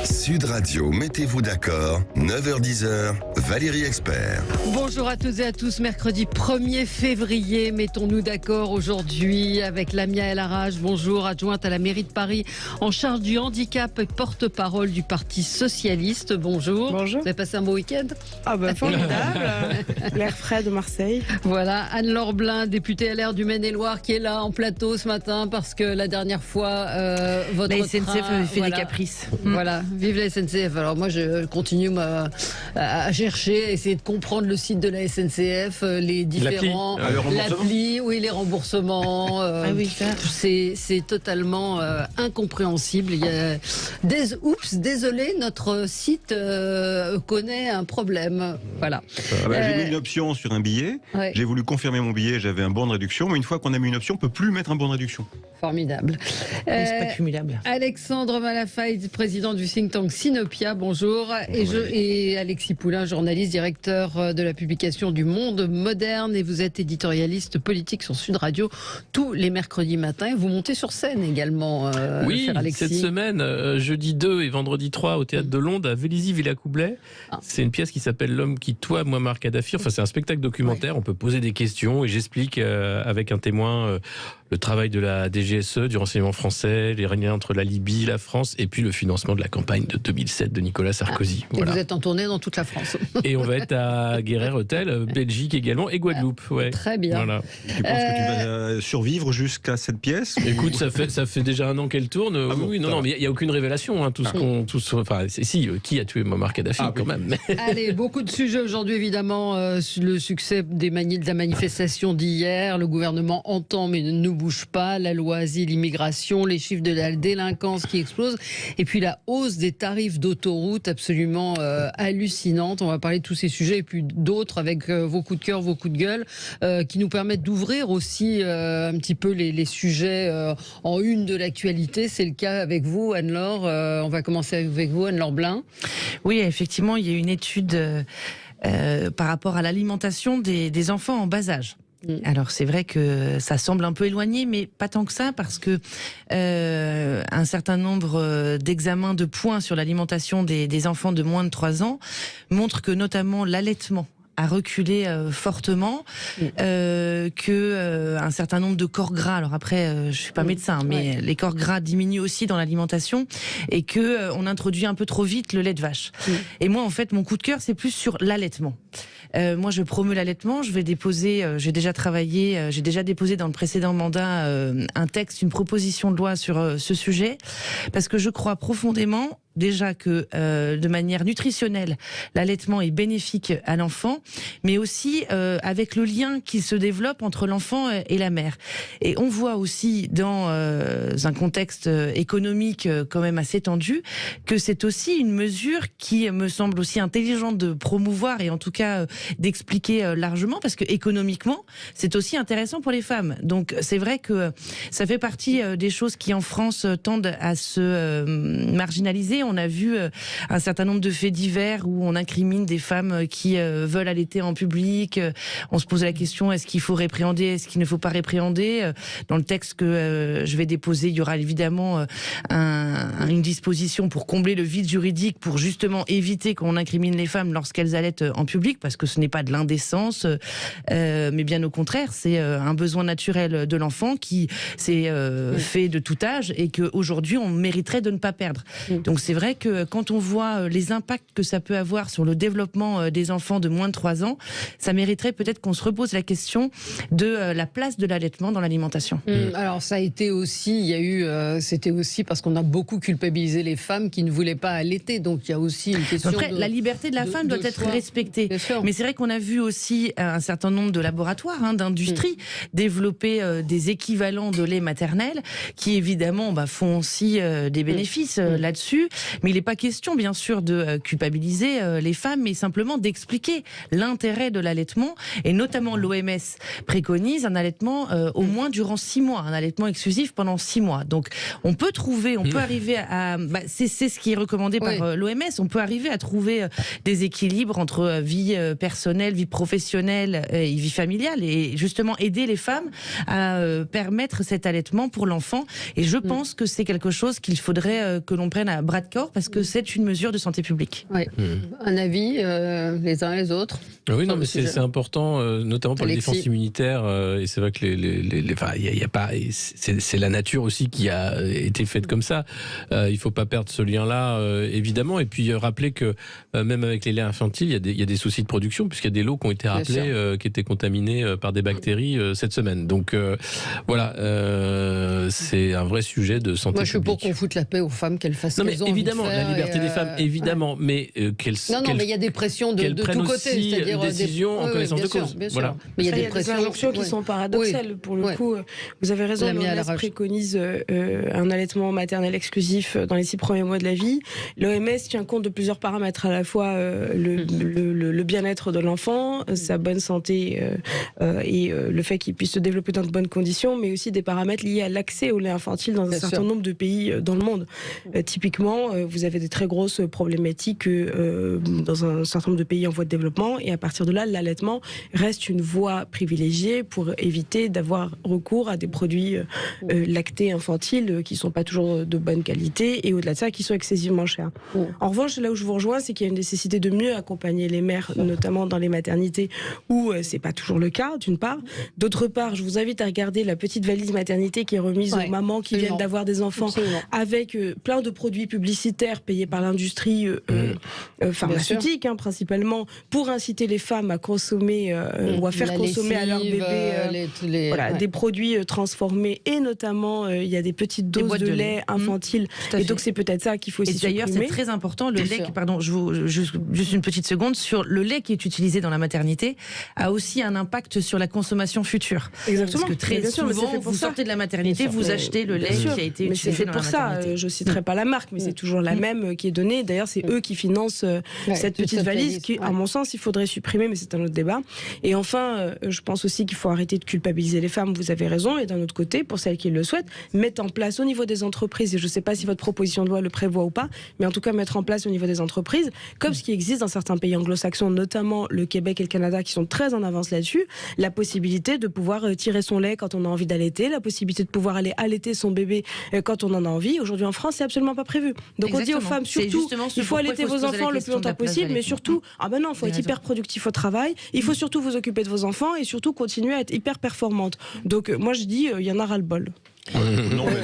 Sud Radio, mettez-vous d'accord, 9h-10h, Valérie Expert. Bonjour à toutes et à tous, mercredi 1er février, mettons-nous d'accord aujourd'hui avec Lamia El Harraj. Bonjour, adjointe à la mairie de Paris en charge du handicap et porte-parole du Parti Socialiste. Bonjour. Bonjour. Vous avez passé un beau week-end? Ah bah formidable. L'air frais de Marseille. Voilà, Anne-Laure Blin, députée LR du Maine-et-Loire, qui est là en plateau ce matin parce que la dernière fois, votre La SNCF train, avait fait voilà, des caprices. Voilà, vive la SNCF. Alors moi, je continue à chercher, à essayer de comprendre le site de la SNCF, les différents... L'appli, oui, les remboursements. C'est totalement incompréhensible. Il y a désolé, notre site connaît un problème. Voilà. J'ai mis une option sur un billet. Ouais. J'ai voulu confirmer mon billet, j'avais un bon de réduction. Mais une fois qu'on a mis une option, on ne peut plus mettre un bon de réduction. Formidable. C'est pas cumulable. Alexandre Malafaille, président du think tank Sinopia, bonjour. Et Alexis Poulain, journaliste, directeur de la publication du Monde Moderne. Et vous êtes éditorialiste politique sur Sud Radio tous les mercredis matins. Et vous montez sur scène également, oui, cher Alexis. Cette semaine, jeudi 2 et vendredi 3 au Théâtre de Londres, à Vélizy-Villacoublay. C'est une pièce qui s'appelle L'homme qui toi, Mouammar Kadhafi. Enfin, c'est un spectacle documentaire. On peut poser des questions et j'explique avec un témoin le travail de la DGSE, du renseignement français, les liens entre la Libye, la France et puis le financement de la campagne de 2007 de Nicolas Sarkozy. Et vous êtes en tournée dans toute la France. Et on va être à Guéret-Hôtel, Belgique également et Guadeloupe. Ouais. Très bien. Voilà. Tu penses que tu vas survivre jusqu'à cette pièce? Écoute, ça fait déjà un an qu'elle tourne. Oui, non, mais il n'y a aucune révélation. Hein, qui a tué Mouammar Kadhafi quand même. Allez, beaucoup de sujets aujourd'hui, évidemment. Le succès de la manifestation d'hier. Le gouvernement entend mais ne bouge pas. La loi asile, immigration, les chiffres de la délinquance qui explosent. Et puis la hausse des tarifs d'autoroute absolument hallucinante. On va parler de tous ces sujets et puis d'autres avec vos coups de cœur, vos coups de gueule qui nous permettent d'ouvrir aussi un petit peu les sujets en une de l'actualité. C'est le cas avec vous, Anne-Laure. On va commencer avec vous, Anne-Laure Blin. Oui, effectivement, il y a une étude par rapport à l'alimentation des enfants en bas âge. Alors c'est vrai que ça semble un peu éloigné, mais pas tant que ça, parce que un certain nombre d'examens de points sur l'alimentation des enfants de moins de 3 ans montrent que notamment l'allaitement a reculé fortement, que un certain nombre de corps gras, alors après je suis pas médecin, mais les corps gras diminuent aussi dans l'alimentation et que on introduit un peu trop vite le lait de vache. Et moi en fait mon coup de cœur c'est plus sur l'allaitement. Moi, je promeus l'allaitement. Je vais déposer, j'ai déjà déposé dans le précédent mandat un texte, une proposition de loi sur ce sujet, parce que je crois profondément déjà que de manière nutritionnelle, l'allaitement est bénéfique à l'enfant, mais aussi avec le lien qui se développe entre l'enfant et la mère. Et on voit aussi dans un contexte économique quand même assez tendu que c'est aussi une mesure qui me semble aussi intelligente de promouvoir et en tout cas d'expliquer largement, parce que économiquement, c'est aussi intéressant pour les femmes. Donc c'est vrai que ça fait partie des choses qui en France tendent à se marginaliser. On a vu un certain nombre de faits divers où on incrimine des femmes qui veulent allaiter en public. On se pose la question, est-ce qu'il faut répréhender, est-ce qu'il ne faut pas répréhender? Dans le texte que je vais déposer, il y aura évidemment une disposition pour combler le vide juridique, pour justement éviter qu'on incrimine les femmes lorsqu'elles allaitent en public, parce que ce n'est pas de l'indécence, mais bien au contraire, c'est un besoin naturel de l'enfant qui s'est fait de tout âge et qu'aujourd'hui on mériterait de ne pas perdre. Donc c'est vrai que quand on voit les impacts que ça peut avoir sur le développement des enfants de moins de 3 ans, ça mériterait peut-être qu'on se repose la question de la place de l'allaitement dans l'alimentation. Alors ça a été aussi, c'était aussi parce qu'on a beaucoup culpabilisé les femmes qui ne voulaient pas allaiter, donc il y a aussi une question. Après, la liberté de la femme doit être respectée. Mais c'est vrai qu'on a vu aussi un certain nombre de laboratoires, d'industries développer des équivalents de lait maternel qui évidemment font aussi des bénéfices là-dessus. Mais il n'est pas question, bien sûr, de culpabiliser les femmes, mais simplement d'expliquer l'intérêt de l'allaitement. Et notamment, l'OMS préconise un allaitement au moins durant 6 mois, un allaitement exclusif pendant 6 mois. Donc, on peut arriver à... c'est ce qui est recommandé par l'OMS. On peut arriver à trouver des équilibres entre vie personnelle, vie professionnelle et vie familiale. Et justement, aider les femmes à permettre cet allaitement pour l'enfant. Et je pense que c'est quelque chose qu'il faudrait que l'on prenne à bras d'accord parce que c'est une mesure de santé publique. Ouais. Un avis, les uns les autres. Oui, non, mais c'est important, notamment pour la défense immunitaire. Et c'est vrai que y a pas, c'est la nature aussi qui a été faite comme ça. Il faut pas perdre ce lien-là, évidemment. Et puis rappeler que même avec les laits infantiles, il y a des soucis de production puisqu'il y a des lots qui ont été rappelés, qui étaient contaminés par des bactéries cette semaine. Donc voilà, c'est un vrai sujet de santé publique. Moi, je suis pour qu'on foute la paix aux femmes, qu'elles fassent ce qu'elles ont envie de faire. Évidemment, la liberté des femmes, évidemment, mais mais il y a des pressions de tous côtés, c'est-à-dire des décisions en connaissance de cause. Voilà. Mais il y a des injonctions qui sont paradoxales. Pour le coup, vous avez raison, l'OMS préconise un allaitement maternel exclusif dans les 6 premiers mois de la vie. L'OMS tient compte de plusieurs paramètres, à la fois le bien-être de l'enfant, sa bonne santé et le fait qu'il puisse se développer dans de bonnes conditions, mais aussi des paramètres liés à l'accès au lait infantile dans un certain nombre de pays dans le monde. Typiquement, vous avez des très grosses problématiques dans un certain nombre de pays en voie de développement, et à partir de là, l'allaitement reste une voie privilégiée pour éviter d'avoir recours à des produits lactés infantiles qui ne sont pas toujours de bonne qualité, et au-delà de ça, qui sont excessivement chers. En revanche, là où je vous rejoins, c'est qu'il y a une nécessité de mieux accompagner les mères, notamment dans les maternités où c'est pas toujours le cas, d'une part. D'autre part, je vous invite à regarder la petite valise maternité qui est remise aux mamans qui viennent d'avoir des enfants, avec plein de produits publicitaires payés par l'industrie pharmaceutique, principalement, pour inciter les femmes à consommer ou à faire consommer à leur bébé des produits transformés, et notamment il y a des petites doses de lait infantile, et donc c'est peut-être ça qu'il faut aussi supprimer. Et d'ailleurs, c'est très important, le lait, juste une petite seconde, sur le lait qui est utilisé dans la maternité a aussi un impact sur la consommation future. Exactement. Parce que très souvent, vous sortez de la maternité, vous achetez le lait qui a été utilisé dans la maternité. C'est pour ça, je ne citerai pas la marque, mais c'est toujours la même qui est donnée. D'ailleurs, c'est eux qui financent cette petite valise qui, à mon sens, il faudrait supprimer, mais c'est un autre débat. Et enfin, je pense aussi qu'il faut arrêter de culpabiliser les femmes, vous avez raison, et d'un autre côté, pour celles qui le souhaitent, mettre en place au niveau des entreprises, et je ne sais pas si votre proposition de loi le prévoit ou pas, mais en tout cas mettre en place au niveau des entreprises, comme ce qui existe dans certains pays anglo-saxons, notamment le Québec et le Canada, qui sont très en avance là-dessus, la possibilité de pouvoir tirer son lait quand on a envie d'allaiter, la possibilité de pouvoir aller allaiter son bébé quand on en a envie. Aujourd'hui en France, c'est absolument pas prévu. Donc on dit aux femmes, surtout, il faut allaiter vos enfants le plus longtemps possible, mais surtout, il faut être hyper productif au travail, il faut surtout vous occuper de vos enfants et surtout continuer à être hyper performante. Donc moi je dis, il y en a ras-le-bol. Non, mais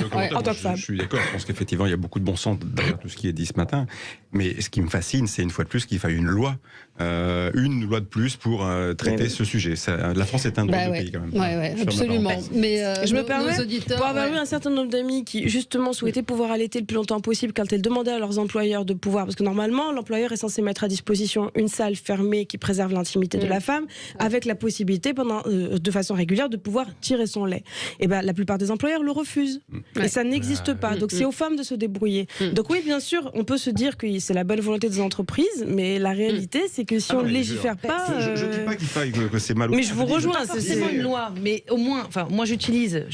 je suis d'accord. Je pense qu'effectivement, il y a beaucoup de bon sens derrière tout ce qui est dit ce matin. Mais ce qui me fascine, c'est une fois de plus qu'il faille une loi de plus pour traiter ce sujet. La France est un drôle de pays quand même. Oui, absolument. Mais je me permets, pour avoir eu un certain nombre d'amis qui justement souhaitaient pouvoir allaiter le plus longtemps possible, quand elles demandaient à leurs employeurs de pouvoir, parce que normalement, l'employeur est censé mettre à disposition une salle fermée qui préserve l'intimité de la femme, avec la possibilité, de façon régulière, de pouvoir tirer son lait. Et la plupart des employeurs le refusent. Et ça n'existe pas. Donc c'est aux femmes de se débrouiller. Donc oui, bien sûr, on peut se dire que c'est la bonne volonté des entreprises, mais la réalité, c'est que si on ne légifère pas... Je ne dis pas qu'il faille que c'est mal. Mais je vous rejoins. C'est forcément une loi, mais au moins, moi je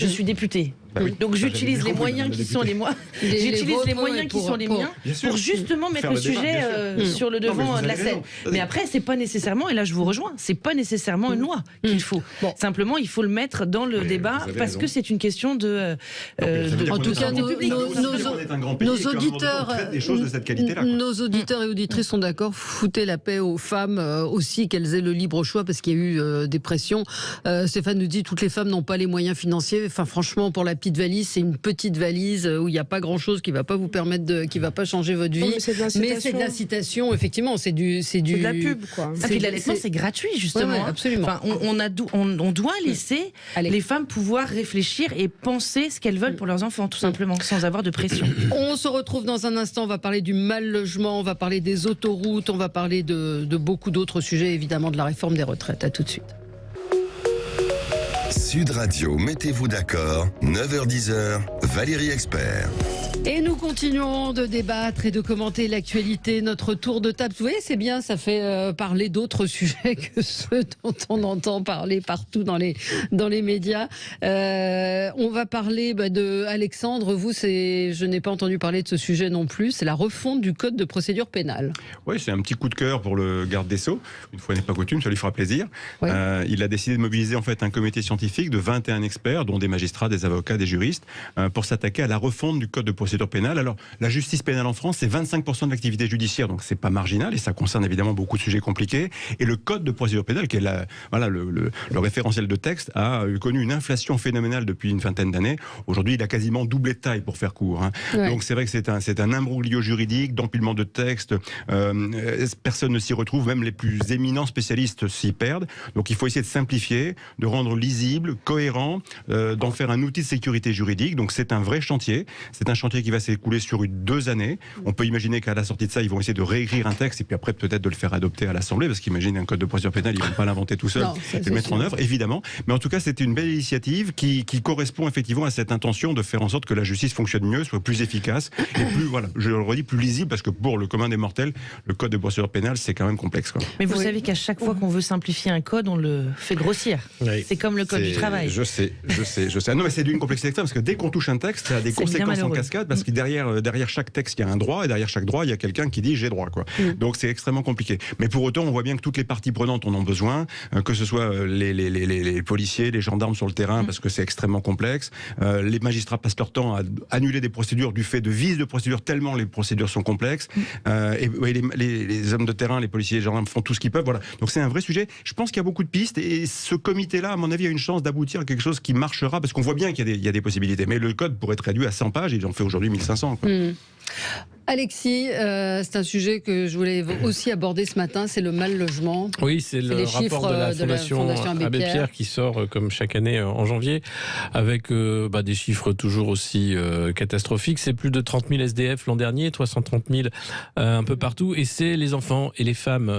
suis députée. Donc j'utilise les moyens qui sont les miens. J'utilise les moyens qui sont les miens pour justement mettre le sujet sur le devant de la scène. Mais après, c'est pas nécessairement, et là je vous rejoins, c'est pas nécessairement une loi qu'il faut. Simplement, il faut le mettre dans le débat parce que c'est une question de. En tout cas, nos auditeurs, nos auditeurs et auditrices sont d'accord. Foutez la paix aux femmes aussi, qu'elles aient le libre choix, parce qu'il y a eu des pressions. Stéphane nous dit toutes les femmes n'ont pas les moyens financiers. Enfin, franchement, pour la petite valise, c'est une petite valise où il n'y a pas grand-chose qui va pas vous permettre qui va pas changer votre vie. Mais c'est de l'incitation, effectivement. C'est de la pub, quoi. Et puis l'allaitement, c'est gratuit, justement. Ouais, absolument. Enfin, on doit laisser les femmes pouvoir réfléchir et penser ce qu'elles veulent pour leurs enfants, tout simplement, sans avoir de pression. On se retrouve dans un instant. On va parler du mal logement, on va parler des autoroutes, on va parler de beaucoup d'autres sujets, évidemment, de la réforme des retraites. À tout de suite. Sud Radio, mettez-vous d'accord, 9h-10h, Valérie Expert. Et nous continuons de débattre et de commenter l'actualité, notre tour de table. Vous voyez, c'est bien, ça fait parler d'autres sujets que ceux dont on entend parler partout dans les médias. On va parler de Alexandre. Vous, je n'ai pas entendu parler de ce sujet non plus. C'est la refonte du code de procédure pénale. Oui, c'est un petit coup de cœur pour le garde des Sceaux. Une fois n'est pas coutume, ça lui fera plaisir. Oui. Il a décidé de mobiliser en fait un comité scientifique de 21 experts, dont des magistrats, des avocats, des juristes, pour s'attaquer à la refonte du code de procédure procédure pénale. Alors, la justice pénale en France, c'est 25% de l'activité judiciaire, donc c'est pas marginal, et ça concerne évidemment beaucoup de sujets compliqués. Et le code de procédure pénale, qui est le référentiel de texte, a connu une inflation phénoménale depuis une vingtaine d'années. Aujourd'hui, il a quasiment doublé de taille, pour faire court. Ouais. Donc c'est vrai que c'est un imbroglio juridique, d'empilement de textes. Personne ne s'y retrouve, même les plus éminents spécialistes s'y perdent. Donc il faut essayer de simplifier, de rendre lisible, cohérent, d'en faire un outil de sécurité juridique. Donc c'est un vrai chantier. C'est un chantier qui va s'écouler sur 2 années. On peut imaginer qu'à la sortie de ça, ils vont essayer de réécrire un texte et puis après peut-être de le faire adopter à l'Assemblée, parce qu'imagine un code de procédure pénale, ils ne vont pas l'inventer tout seul et le mettre en œuvre, évidemment. Mais en tout cas, c'était une belle initiative qui correspond effectivement à cette intention de faire en sorte que la justice fonctionne mieux, soit plus efficace et plus, je le redis, plus lisible, parce que pour le commun des mortels, le code de procédure pénale, c'est quand même complexe, quoi. Mais vous savez qu'à chaque fois qu'on veut simplifier un code, on le fait grossir. Oui. C'est comme le code du travail. Je sais. Non, mais c'est d'une complexité extrême, parce que dès qu'on touche un texte, ça a des conséquences en cascade, parce que derrière chaque texte, il y a un droit, et derrière chaque droit, il y a quelqu'un qui dit j'ai droit, quoi. Donc c'est extrêmement compliqué. Mais pour autant, on voit bien que toutes les parties prenantes en ont besoin, que ce soit les policiers, les gendarmes sur le terrain, parce que c'est extrêmement complexe. Les magistrats passent leur temps à annuler des procédures du fait de vices de procédures, tellement les procédures sont complexes. Et les hommes de terrain, les policiers, les gendarmes font tout ce qu'ils peuvent. Voilà. Donc c'est un vrai sujet. Je pense qu'il y a beaucoup de pistes, et ce comité-là, à mon avis, a une chance d'aboutir à quelque chose qui marchera, parce qu'on voit bien qu'il y a des possibilités. Mais le code pourrait être réduit à 100 pages, et ils en fait aujourd'hui 1500. Quoi. Alexis, c'est un sujet que je voulais aussi aborder ce matin, c'est le mal logement. Oui, c'est le rapport de la Fondation Abbé Pierre qui sort comme chaque année en janvier, avec des chiffres toujours aussi catastrophiques. C'est plus de 30 000 SDF l'an dernier, 330 000 un peu partout, et c'est les enfants et les femmes,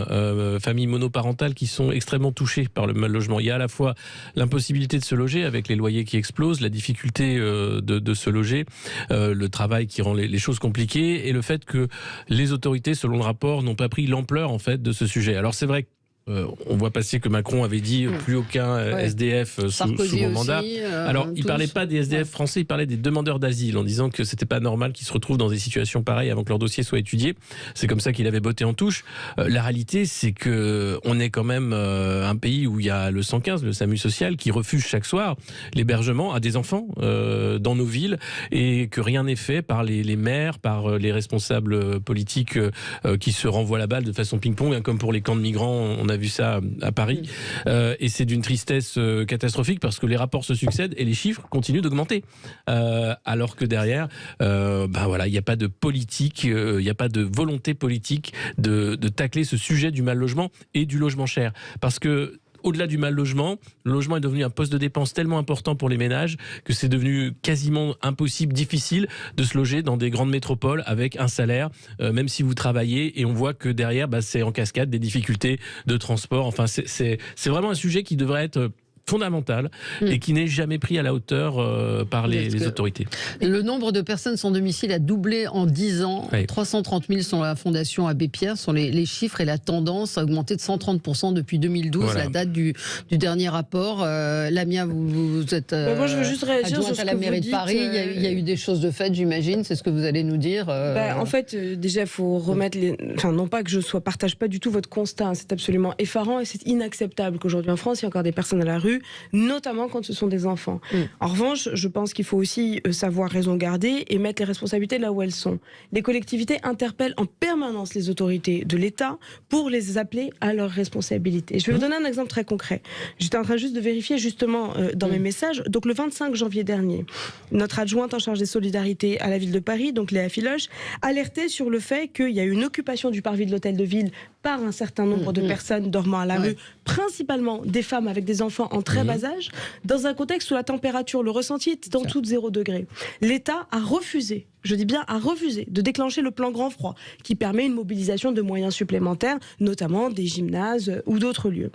familles monoparentales, qui sont extrêmement touchées par le mal logement. Il y a à la fois l'impossibilité de se loger avec les loyers qui explosent, la difficulté de se loger, le travail qui rend les choses compliquées, et le fait que les autorités, selon le rapport, n'ont pas pris l'ampleur en fait de ce sujet. Alors c'est vrai que on voit passer que Macron avait dit plus aucun SDF sous mon mandat. Alors, il ne parlait pas des SDF français, il parlait des demandeurs d'asile, en disant que c'était pas normal qu'ils se retrouvent dans des situations pareilles avant que leur dossier soit étudié. C'est comme ça qu'il avait botté en touche. La réalité, c'est que on est quand même un pays où il y a le 115, le SAMU social, qui refuse chaque soir l'hébergement à des enfants dans nos villes, et que rien n'est fait par les maires, par les responsables politiques qui se renvoient la balle de façon ping-pong, comme pour les camps de migrants. On a vu ça à Paris, et c'est d'une tristesse catastrophique, parce que les rapports se succèdent et les chiffres continuent d'augmenter, alors que derrière il n'y a pas de politique, il n'y a pas de volonté politique de tacler ce sujet du mal logement et du logement cher, parce que au-delà du mal logement, le logement est devenu un poste de dépense tellement important pour les ménages que c'est devenu quasiment impossible, difficile de se loger dans des grandes métropoles avec un salaire, même si vous travaillez, et on voit que derrière, c'est en cascade des difficultés de transport. Enfin, c'est vraiment un sujet qui devrait être fondamental et qui n'est jamais pris à la hauteur par les autorités. Le nombre de personnes sans domicile a doublé en 10 ans. Oui. 330 000 sont la Fondation Abbé Pierre, sont les chiffres, et la tendance a augmenté de 130% depuis 2012, voilà. La date du dernier rapport. Lamia, vous êtes moi, je veux juste réagir sur à la mairie de Paris. Il y a eu des choses de fait, j'imagine, c'est ce que vous allez nous dire. En fait, déjà, il faut remettre non pas que je partage pas du tout votre constat, c'est absolument effarant et c'est inacceptable qu'aujourd'hui en France, il y a encore des personnes à la rue, notamment quand ce sont des enfants. En revanche, je pense qu'il faut aussi savoir raison garder et mettre les responsabilités là où elles sont. Les collectivités interpellent en permanence les autorités de l'État pour les appeler à leurs responsabilités. Je vais vous donner un exemple très concret. J'étais en train juste de vérifier justement dans mes messages. Donc le 25 janvier dernier, notre adjointe en charge des solidarités à la ville de Paris, donc Léa Filoche, alertait sur le fait qu'il y a eu une occupation du parvis de l'hôtel de ville par un certain nombre de personnes dormant à la rue, principalement des femmes avec des enfants en très bas âge, dans un contexte où la température, le ressenti est en dessous de 0 degré. L'État a refusé, je dis bien a refusé, de déclencher le plan grand froid, qui permet une mobilisation de moyens supplémentaires, notamment des gymnases ou d'autres lieux.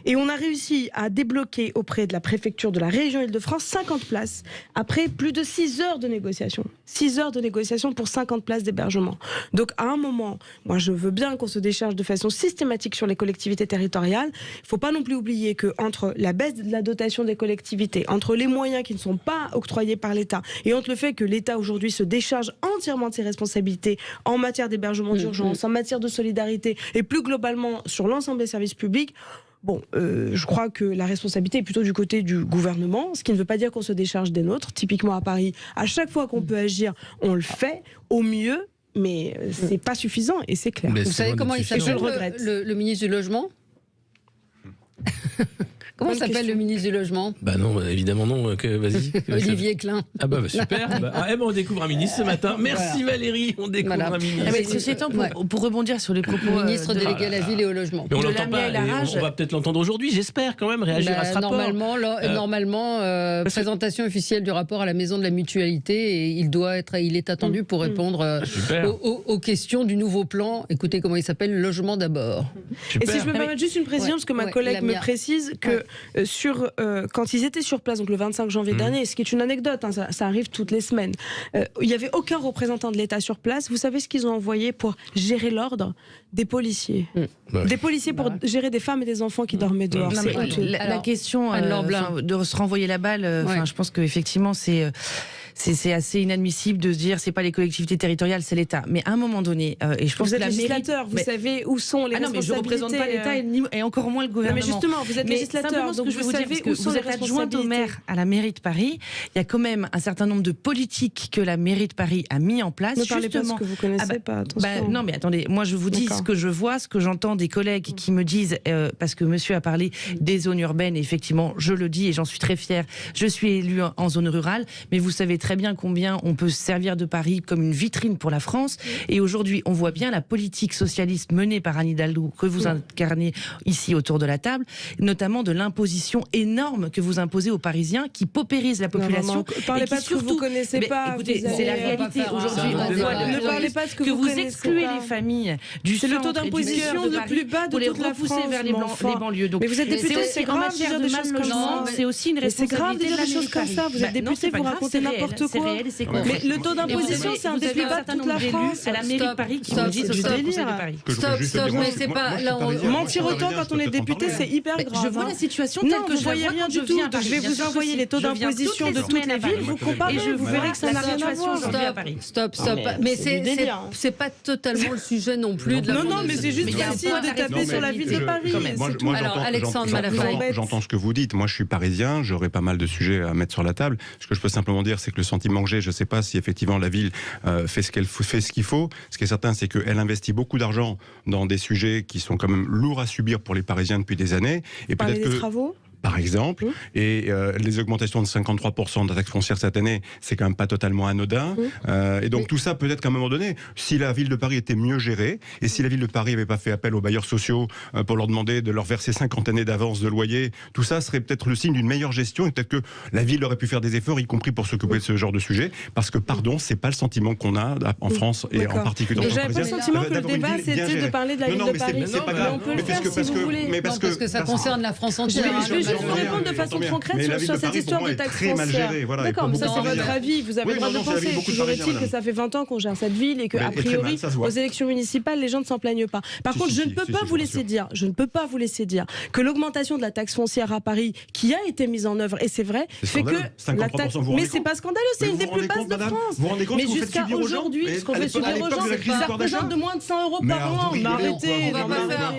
Et on a réussi à débloquer auprès de la préfecture de la région Île-de-France 50 places, après plus de 6 heures de négociation. 6 heures de négociation pour 50 places d'hébergement. Donc à un moment, moi je veux bien qu'on se décharge de façon systématique sur les collectivités territoriales. Il ne faut pas non plus oublier qu'entre la baisse de la dotation des collectivités, entre les moyens qui ne sont pas octroyés par l'État, et entre le fait que l'État aujourd'hui se décharge entièrement de ses responsabilités en matière d'hébergement d'urgence, en matière de solidarité, et plus globalement sur l'ensemble des services publics, Bon, je crois que la responsabilité est plutôt du côté du gouvernement, ce qui ne veut pas dire qu'on se décharge des nôtres. Typiquement à Paris, à chaque fois qu'on peut agir, on le fait au mieux, mais c'est pas suffisant et c'est clair. Vous savez comment il s'appelle, le ministre du Logement? Comment s'appelle le ministre du Logement? Bah non, évidemment non. Vas-y. Olivier Klein. Ah bah super. On découvre un ministre ce matin. Merci Valérie, on découvre un ministre. Mais ceci étant, pour rebondir sur les propos... Ministre délégué à la ville et au logement. Mais on l'entend pas, on va peut-être l'entendre aujourd'hui, j'espère quand même, réagir à ce rapport. Normalement, présentation officielle du rapport à la Maison de la Mutualité, et il est attendu pour répondre aux questions du nouveau plan. Écoutez comment il s'appelle, Logement d'abord. Et si je peux me permettre juste une précision, parce que ma collègue me précise que quand ils étaient sur place, donc le 25 janvier dernier, ce qui est une anecdote, hein, ça arrive toutes les semaines, il n'y avait aucun représentant de l'État sur place. Vous savez ce qu'ils ont envoyé pour gérer l'ordre? Des policiers. Des policiers pour gérer des femmes et des enfants qui dormaient dehors. Non, la question de se renvoyer la balle, je pense qu'effectivement c'est assez inadmissible de se dire c'est pas les collectivités territoriales, c'est l'État. Mais à un moment donné, et je pense vous êtes législateur, vous savez où sont les responsabilités. Mais je représente pas l'État et encore moins le gouvernement. Mais justement, vous êtes législateur, donc vous savez où sont les responsabilités. Adjointe au maire à la mairie de Paris, il y a quand même un certain nombre de politiques que la mairie de Paris a mis en place. Ne parlez pas de ce que vous connaissez pas. Attention. Non, mais attendez, moi je vous dis ce que je vois, ce que j'entends des collègues qui me disent, parce que monsieur a parlé des zones urbaines, et effectivement, je le dis et j'en suis très fière, je suis élue en zone rurale, mais vous savez très bien combien on peut se servir de Paris comme une vitrine pour la France. Et aujourd'hui, on voit bien la politique socialiste menée par Anne Hidalgo, que vous incarnez ici autour de la table, notamment de l'imposition énorme que vous imposez aux Parisiens, qui paupérise la population. Ne parlez pas de ce que vous connaissez pas. Écoutez, c'est la réalité aujourd'hui. Ne parlez pas de ce que vous excluez les familles du c'est le taux d'imposition le plus bas de toute la France vers les banlieues. Mais vous êtes député, c'est en matière de mal logement, c'est aussi une responsabilité de la choses comme ça. Vous êtes député, vous racontez n'importe quoi. Mais le taux d'imposition, c'est un des plus bas de toute la France. À la mairie de Paris qui vous dit du délire. Stop, mais c'est pas... Mentir autant quand on est député, c'est hyper grave. Je vois la situation telle que je voyais rien du tout. Je vais vous envoyer les taux d'imposition de toutes les villes, vous comparez, vous verrez que ça n'a rien à voir. Stop. Mais c'est pas totalement le sujet non plus. Non, mais c'est juste facile de taper sur la ville de Paris. Alors, Alexandre Malafaille. J'entends ce que vous dites. Moi, je suis parisien, j'aurais pas mal de sujets à mettre sur la table. Ce que je peux simplement dire, c'est que le sentiment que j'ai, je ne sais pas si effectivement la ville fait ce qu'il faut. Ce qui est certain, c'est qu'elle investit beaucoup d'argent dans des sujets qui sont quand même lourds à subir pour les Parisiens depuis des années. Et peut-être que travaux par exemple, et les augmentations de 53% de la taxe foncière cette année, c'est quand même pas totalement anodin. Et donc tout ça, peut-être qu'à un moment donné, si la ville de Paris était mieux gérée, et si la ville de Paris n'avait pas fait appel aux bailleurs sociaux pour leur demander de leur verser 50 années d'avance de loyer, tout ça serait peut-être le signe d'une meilleure gestion, et peut-être que la ville aurait pu faire des efforts, y compris pour s'occuper de ce genre de sujet, parce que, pardon, c'est pas le sentiment qu'on a en France, et en particulier en tant que J'avais pas le sentiment que le débat, c'était de parler de la ville de Paris. C'est pas grave. On peut le faire si vous voulez. Parce que ça concerne la France entière. Je vais vous répondre de façon concrète sur cette histoire de taxe foncière. D'accord, mais ça c'est votre avis, vous avez le droit de penser. Toujours est-il que ça fait 20 ans qu'on gère cette ville et qu'a priori, aux élections municipales, les gens ne s'en plaignent pas. Par contre, je ne peux pas vous laisser dire que l'augmentation de la taxe foncière à Paris, qui a été mise en œuvre, et c'est vrai, fait que la taxe... Mais c'est pas scandaleux, c'est une des plus basses de France. Mais jusqu'à aujourd'hui, ce qu'on fait subir aux gens, ça représente de moins de 100 € par an. Mais arrêtez,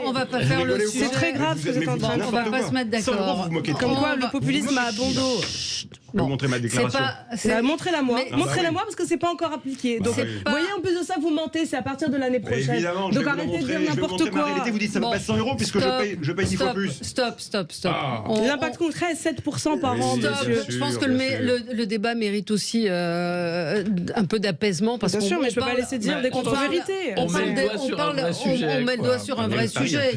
on va pas faire le sujet. C'est très grave ce que vous êtes en train de faire. On va pas se mettre d'accord. Comme quoi, le populisme a bon dos. Je peux montrer ma déclaration. Montrez-la moi. Montrez-la moi parce que c'est pas encore appliqué. Donc, vous voyez, en plus de ça, vous mentez. C'est à partir de l'année prochaine. Évidemment, donc arrêtez de dire n'importe quoi. En réalité, vous dites ça va pas 100 € puisque je paye 10 fois plus. Stop. L'impact concret est 7% par an, monsieur. Je pense que le débat mérite aussi un peu d'apaisement. Bien sûr, mais je peux pas laisser dire des contre-vérités. On met le doigt sur un vrai sujet.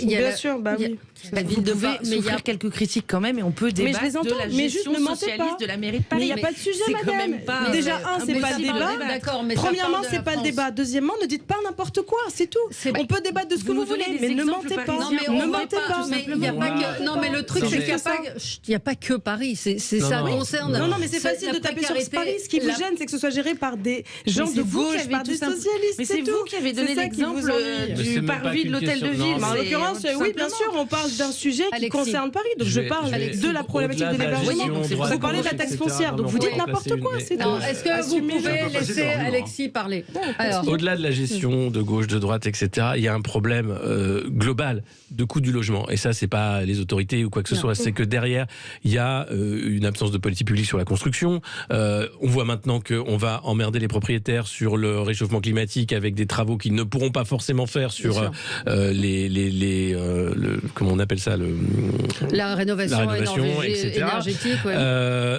Bien sûr, bah oui. La ville de Paris, mais il y a quelques critiques quand même, et on peut débattre de la gestion socialiste de la mairie de Paris. Mais il n'y a pas de sujet, madame. Déjà, c'est pas le débat. Premièrement, c'est pas le débat. Deuxièmement, ne dites pas n'importe quoi, c'est tout. On peut débattre de ce que vous voulez, mais ne mentez pas. Ne mentez pas. Non, mais le truc, c'est qu'il n'y a pas que Paris. Ça concerne. Non, mais c'est facile de taper sur Paris. Ce qui vous gêne, c'est que ce soit géré par des gens de gauche, par des socialistes. Mais c'est vous qui avez donné l'exemple du parvis de l'hôtel de ville. En l'occurrence, oui, bien sûr, on parle d'un sujet qui concerne Paris. Donc je parle de la problématique de l'hébergement Vous parlez de la taxe foncière, donc vous dites n'importe quoi. Est-ce que vous pouvez laisser Alexis parler? Au-delà de la gestion de gauche, de droite, etc., il y a un problème global de coût du logement. Et ça, c'est pas les autorités ou quoi que ce soit. C'est que derrière, il y a une absence de politique publique sur la construction. On voit maintenant qu'on va emmerder les propriétaires sur le réchauffement climatique avec des travaux qu'ils ne pourront pas forcément faire sur comment on appelle ça, la rénovation énergétique.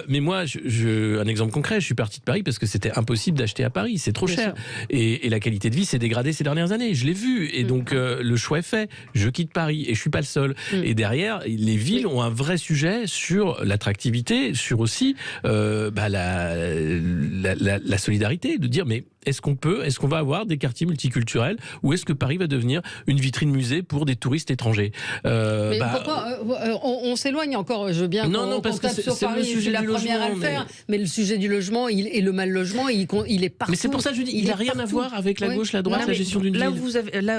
Mais moi, un exemple concret, je suis parti de Paris parce que c'était impossible d'acheter à Paris, c'est trop cher. Et la qualité de vie s'est dégradée ces dernières années, je l'ai vu. Et donc le choix est fait, je quitte Paris et je suis pas le seul. Et derrière, les villes ont un vrai sujet sur l'attractivité, sur aussi la solidarité, de dire mais est-ce qu'on va avoir des quartiers multiculturels ou est-ce que Paris va devenir une vitrine musée pour des touristes étrangers? Mais pourquoi on s'éloigne encore? Je veux bien qu'on tape sur Paris, je suis la première à le faire, mais le sujet du logement et le mal logement, il est partout. Mais c'est pour ça que je dis, il n'a rien à voir avec la gauche, la droite, la gestion d'une ville. Là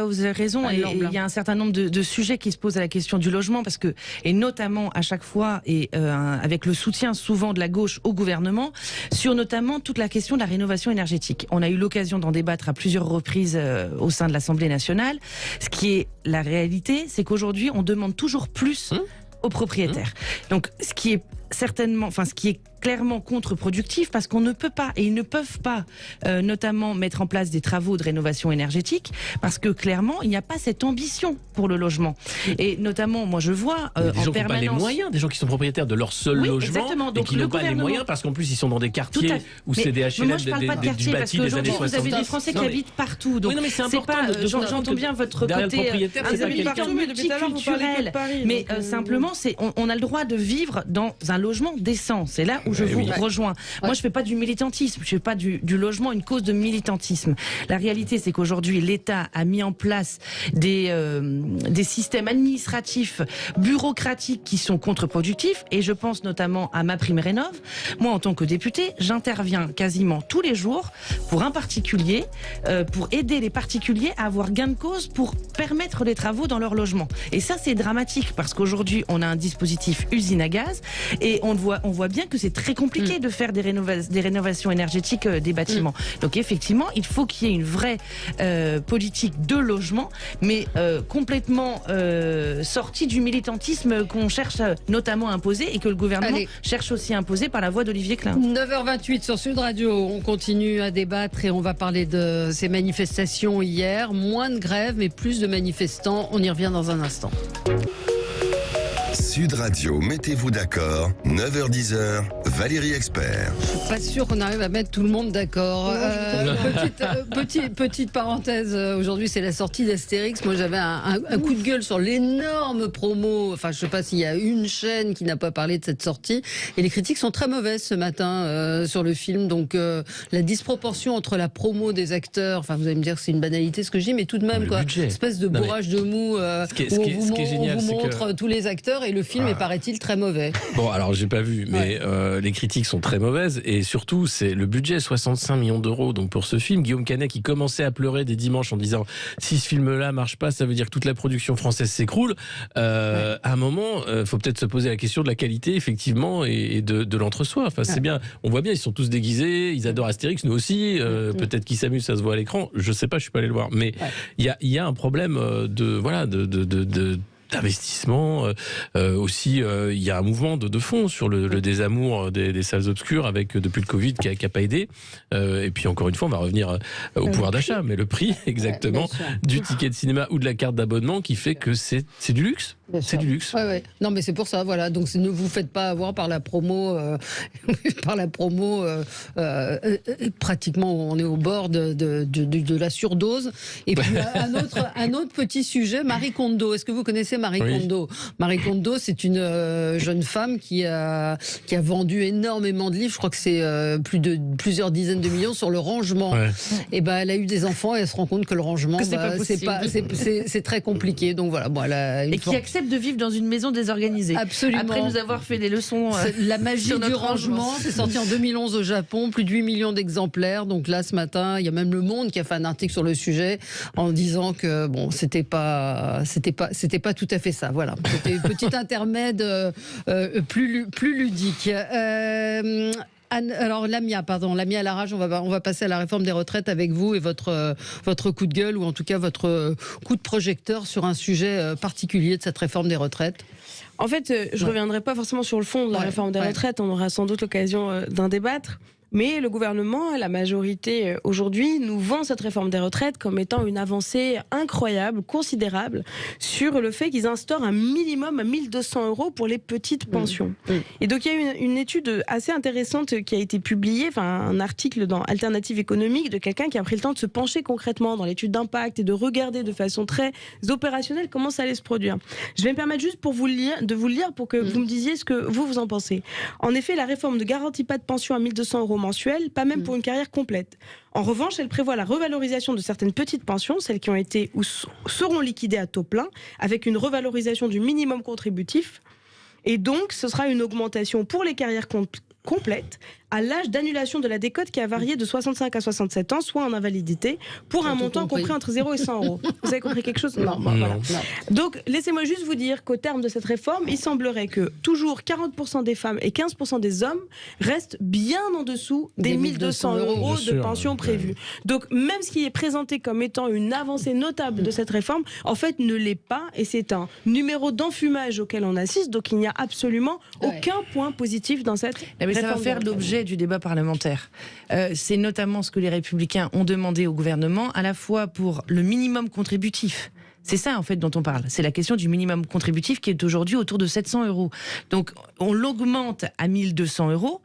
où vous avez raison, et il y a un certain nombre de sujets qui se posent à la question du logement, parce que, et notamment à chaque fois, et avec le soutien souvent de la gauche au gouvernement, sur notamment toute la question de la rénovation énergétique. On a eu l'occasion d'en débattre à plusieurs reprises au sein de l'Assemblée nationale. Ce qui est la réalité, c'est qu'aujourd'hui, on demande toujours plus aux propriétaires. Donc, ce qui est clairement contre-productif, parce qu'on ne peut pas, et ils ne peuvent pas, notamment mettre en place des travaux de rénovation énergétique, parce que clairement, il n'y a pas cette ambition pour le logement. Et notamment, moi je vois des gens qui n'ont pas les moyens, des gens qui sont propriétaires de leur seul logement, donc, et qui n'ont pas les moyens, parce qu'en plus ils sont dans des quartiers où c'est des HLM, moi je parle pas de quartier, parce qu'aujourd'hui vous avez des Français qui habitent partout. Donc c'est important. J'entends bien votre côté multiculturel, mais simplement, on a le droit de vivre dans un logement décent. C'est là où je vous rejoins. Moi, je fais pas du militantisme. Je fais pas du logement une cause de militantisme. La réalité, c'est qu'aujourd'hui, l'État a mis en place des systèmes administratifs, bureaucratiques qui sont contre-productifs. Et je pense notamment à MaPrimeRénov'. Moi, en tant que députée, j'interviens quasiment tous les jours pour un particulier, pour aider les particuliers à avoir gain de cause pour permettre les travaux dans leur logement. Et ça, c'est dramatique parce qu'aujourd'hui, on a un dispositif usine à gaz et on voit bien que c'est très compliqué de faire des rénovations énergétiques des bâtiments. Donc effectivement, il faut qu'il y ait une vraie politique de logement, mais complètement sortie du militantisme qu'on cherche notamment à imposer et que le gouvernement cherche aussi à imposer par la voix d'Olivier Klein. 9h28 sur Sud Radio, on continue à débattre et on va parler de ces manifestations hier. Moins de grèves, mais plus de manifestants. On y revient dans un instant. Sud Radio, mettez-vous d'accord, 9h-10h, Valérie Expert. Je suis pas sûre qu'on arrive à mettre tout le monde d'accord. Petite parenthèse, aujourd'hui c'est la sortie d'Astérix. Moi j'avais un coup de gueule sur l'énorme promo. Enfin je sais pas s'il y a une chaîne qui n'a pas parlé de cette sortie. Et les critiques sont très mauvaises ce matin sur le film. Donc la disproportion entre la promo des acteurs, enfin vous allez me dire que c'est une banalité ce que je dis, mais tout de même quoi, espèce de bourrage de mou où on vous montre tous les acteurs et le film est, paraît-il, très mauvais. Bon, alors j'ai pas vu, mais les critiques sont très mauvaises et surtout, c'est le budget 65 millions d'euros. Donc pour ce film, Guillaume Canet qui commençait à pleurer dès dimanche en disant si ce film-là marche pas, ça veut dire que toute la production française s'écroule. À un moment, faut peut-être se poser la question de la qualité, effectivement, et de l'entre-soi. Enfin, c'est bien. On voit bien, ils sont tous déguisés, ils adorent Astérix, nous aussi. Peut-être qu'ils s'amusent, ça se voit à l'écran. Je sais pas, je suis pas allé le voir, mais il y a un problème d'investissement aussi, il y a un mouvement de fond sur le désamour des salles obscures avec depuis le Covid qui a pas aidé, et puis encore une fois on va revenir au pouvoir d'achat, mais le prix exactement du ticket de cinéma ou de la carte d'abonnement qui fait que c'est du luxe. C'est du luxe. Non, mais c'est pour ça, voilà. Donc ne vous faites pas avoir par la promo, pratiquement on est au bord de la surdose. Et puis un autre petit sujet, Marie Kondo. Est-ce que vous connaissez Marie Kondo? Marie Kondo, c'est une jeune femme qui a vendu énormément de livres. Je crois que c'est plusieurs dizaines de millions sur le rangement. Et elle a eu des enfants et elle se rend compte que le rangement, c'est très compliqué. Donc voilà, bon, elle a une accepte de vivre dans une maison désorganisée. Absolument. Après nous avoir fait des leçons. La magie du rangement, c'est sorti en 2011 au Japon, plus de 8 millions d'exemplaires. Donc là, ce matin, il y a même Le Monde qui a fait un article sur le sujet en disant que bon, c'était pas tout à fait ça. Voilà, c'était un petit intermède plus ludique. Alors Lamia Larage, on va passer à la réforme des retraites avec vous et votre coup de gueule, ou en tout cas votre coup de projecteur sur un sujet particulier de cette réforme des retraites. En fait, je ne reviendrai pas forcément sur le fond de la réforme des retraites, on aura sans doute l'occasion d'en débattre. Mais le gouvernement, la majorité aujourd'hui, nous vend cette réforme des retraites comme étant une avancée incroyable, considérable, sur le fait qu'ils instaurent un minimum à 1 200 € pour les petites pensions. Et donc il y a une étude assez intéressante qui a été publiée, un article dans Alternative économique de quelqu'un qui a pris le temps de se pencher concrètement dans l'étude d'impact et de regarder de façon très opérationnelle comment ça allait se produire. Je vais me permettre juste de vous le lire pour que vous me disiez ce que vous en pensez. En effet, la réforme ne garantit pas de pension à 1 200 € mensuel, pas même pour une carrière complète. En revanche, elle prévoit la revalorisation de certaines petites pensions, celles qui ont été ou seront liquidées à taux plein, avec une revalorisation du minimum contributif. Et donc, ce sera une augmentation pour les carrières complètes à l'âge d'annulation de la décote qui a varié de 65 à 67 ans, soit en invalidité, pour un montant compris entre 0 et 100 €. Vous avez compris quelque chose ? Non. Voilà. Donc, laissez-moi juste vous dire qu'au terme de cette réforme, il semblerait que toujours 40% des femmes et 15% des hommes restent bien en dessous des 1 200 € de pension prévue. Donc, même ce qui est présenté comme étant une avancée notable de cette réforme, en fait, ne l'est pas, et c'est un numéro d'enfumage auquel on assiste, donc il n'y a absolument aucun point positif dans cette réforme. Ça va faire l'objet du débat parlementaire. C'est notamment ce que les Républicains ont demandé au gouvernement, à la fois pour le minimum contributif. C'est ça, en fait, dont on parle. C'est la question du minimum contributif qui est aujourd'hui autour de 700 €. Donc, on l'augmente à 1 200 €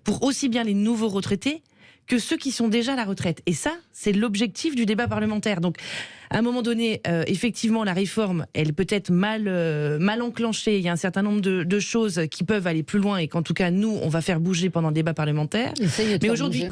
pour aussi bien les nouveaux retraités que ceux qui sont déjà à la retraite. Et ça, c'est l'objectif du débat parlementaire. Donc, à un moment donné, effectivement, la réforme, elle peut être mal enclenchée. Il y a un certain nombre de choses qui peuvent aller plus loin et qu'en tout cas, nous, on va faire bouger pendant le débat parlementaire. Mais aujourd'hui,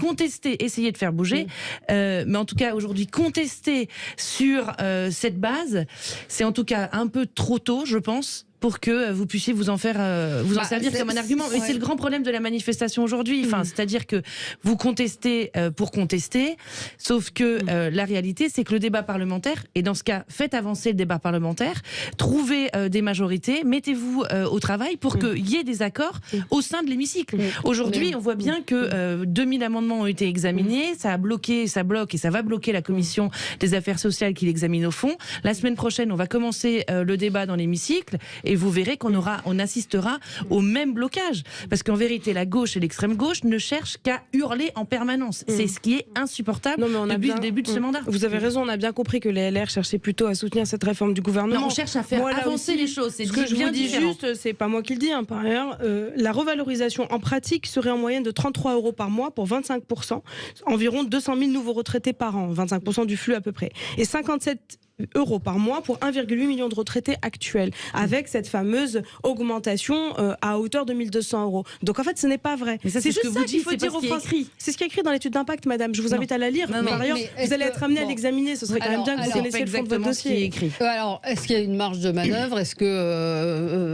essayer de faire bouger. Mais en tout cas, aujourd'hui, contester sur cette base, c'est en tout cas un peu trop tôt, je pense, pour que vous puissiez vous en servir comme un argument. Et c'est le grand problème de la manifestation aujourd'hui. C'est-à-dire que vous contestez pour contester, sauf que la réalité, c'est que le débat parlementaire, et dans ce cas, faites avancer le débat parlementaire, trouvez des majorités, mettez-vous au travail pour qu'il y ait des accords au sein de l'hémicycle. Aujourd'hui, on voit bien que 2000 amendements ont été examinés, ça bloque et ça va bloquer la commission des affaires sociales qui l'examine au fond. La semaine prochaine, on va commencer le débat dans l'hémicycle. Et vous verrez qu'on assistera au même blocage. Parce qu'en vérité, la gauche et l'extrême gauche ne cherchent qu'à hurler en permanence. C'est ce qui est insupportable depuis le début de ce mandat. Vous avez raison, on a bien compris que les LR cherchaient plutôt à soutenir cette réforme du gouvernement. Non, on cherche à faire avancer les choses. Ce que je vous dis juste, c'est pas moi qui le dis, par ailleurs, la revalorisation en pratique serait en moyenne de 33 € par mois pour 25%, environ 200 000 nouveaux retraités par an, 25% du flux à peu près. Et 57 € par mois pour 1,8 million de retraités actuels, avec cette fameuse augmentation à hauteur de 1 200 €. Donc en fait, ce n'est pas vrai. C'est juste ça qu'il faut dire aux Français. C'est ce qui est écrit dans l'étude d'impact, madame. Je vous invite à la lire. Par ailleurs, vous allez être amené à l'examiner. Ce serait quand même bien que vous connaissiez le fond de votre dossier. Alors, est-ce qu'il y a une marge de manœuvre ? Est-ce que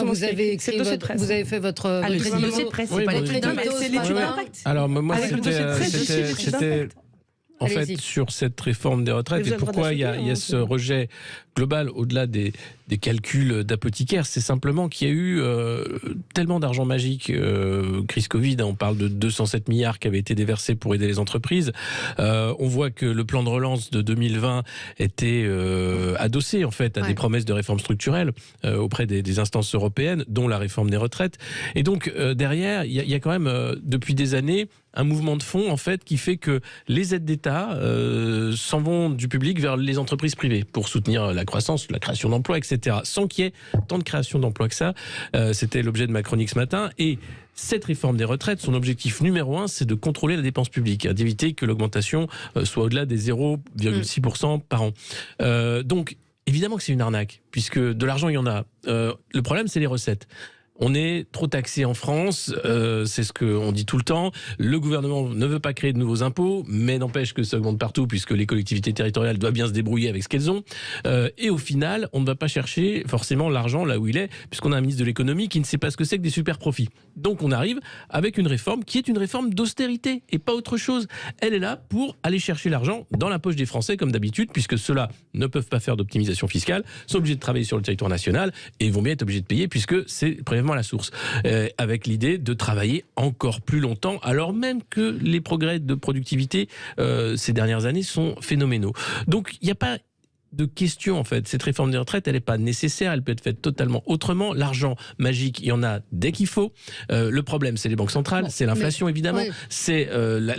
vous avez fait votre dossier de presse, c'est pas l'étude d'impact. C'est l'étude d'impact. Alors moi, c'était en fait, sur cette réforme des retraites, et pourquoi il y a ce rejet global au-delà des calculs d'apothicaire, c'est simplement qu'il y a eu tellement d'argent magique, crise Covid, on parle de 207 milliards qui avaient été déversés pour aider les entreprises. On voit que le plan de relance de 2020 était adossé en fait à des promesses de réformes structurelles auprès des instances européennes, dont la réforme des retraites. Et donc derrière, il y a quand même depuis des années un mouvement de fond en fait qui fait que les aides d'État s'en vont du public vers les entreprises privées pour soutenir la croissance, la création d'emplois, etc. Sans qu'il y ait tant de création d'emplois que ça. C'était l'objet de ma chronique ce matin. Et cette réforme des retraites, son objectif numéro 1, c'est de contrôler la dépense publique, d'éviter que l'augmentation soit au-delà des 0,6% par an. Donc, évidemment que c'est une arnaque, puisque de l'argent, il y en a. Le problème, c'est les recettes. On est trop taxé en France, c'est ce qu'on dit tout le temps. Le gouvernement ne veut pas créer de nouveaux impôts, mais n'empêche que ça augmente partout puisque les collectivités territoriales doivent bien se débrouiller avec ce qu'elles ont. Et au final, on ne va pas chercher forcément l'argent là où il est, puisqu'on a un ministre de l'économie qui ne sait pas ce que c'est que des super profits. Donc on arrive avec une réforme qui est une réforme d'austérité et pas autre chose. Elle est là pour aller chercher l'argent dans la poche des Français comme d'habitude, puisque ceux-là ne peuvent pas faire d'optimisation fiscale, sont obligés de travailler sur le territoire national et vont bien être obligés de payer puisque c'est prélèvement à la source. Avec l'idée de travailler encore plus longtemps, alors même que les progrès de productivité ces dernières années sont phénoménaux. Donc il n'y a pas de question en fait. Cette réforme des retraites, elle n'est pas nécessaire, elle peut être faite totalement autrement. L'argent magique, il y en a dès qu'il faut. Le problème, c'est les banques centrales, c'est l'inflation évidemment, c'est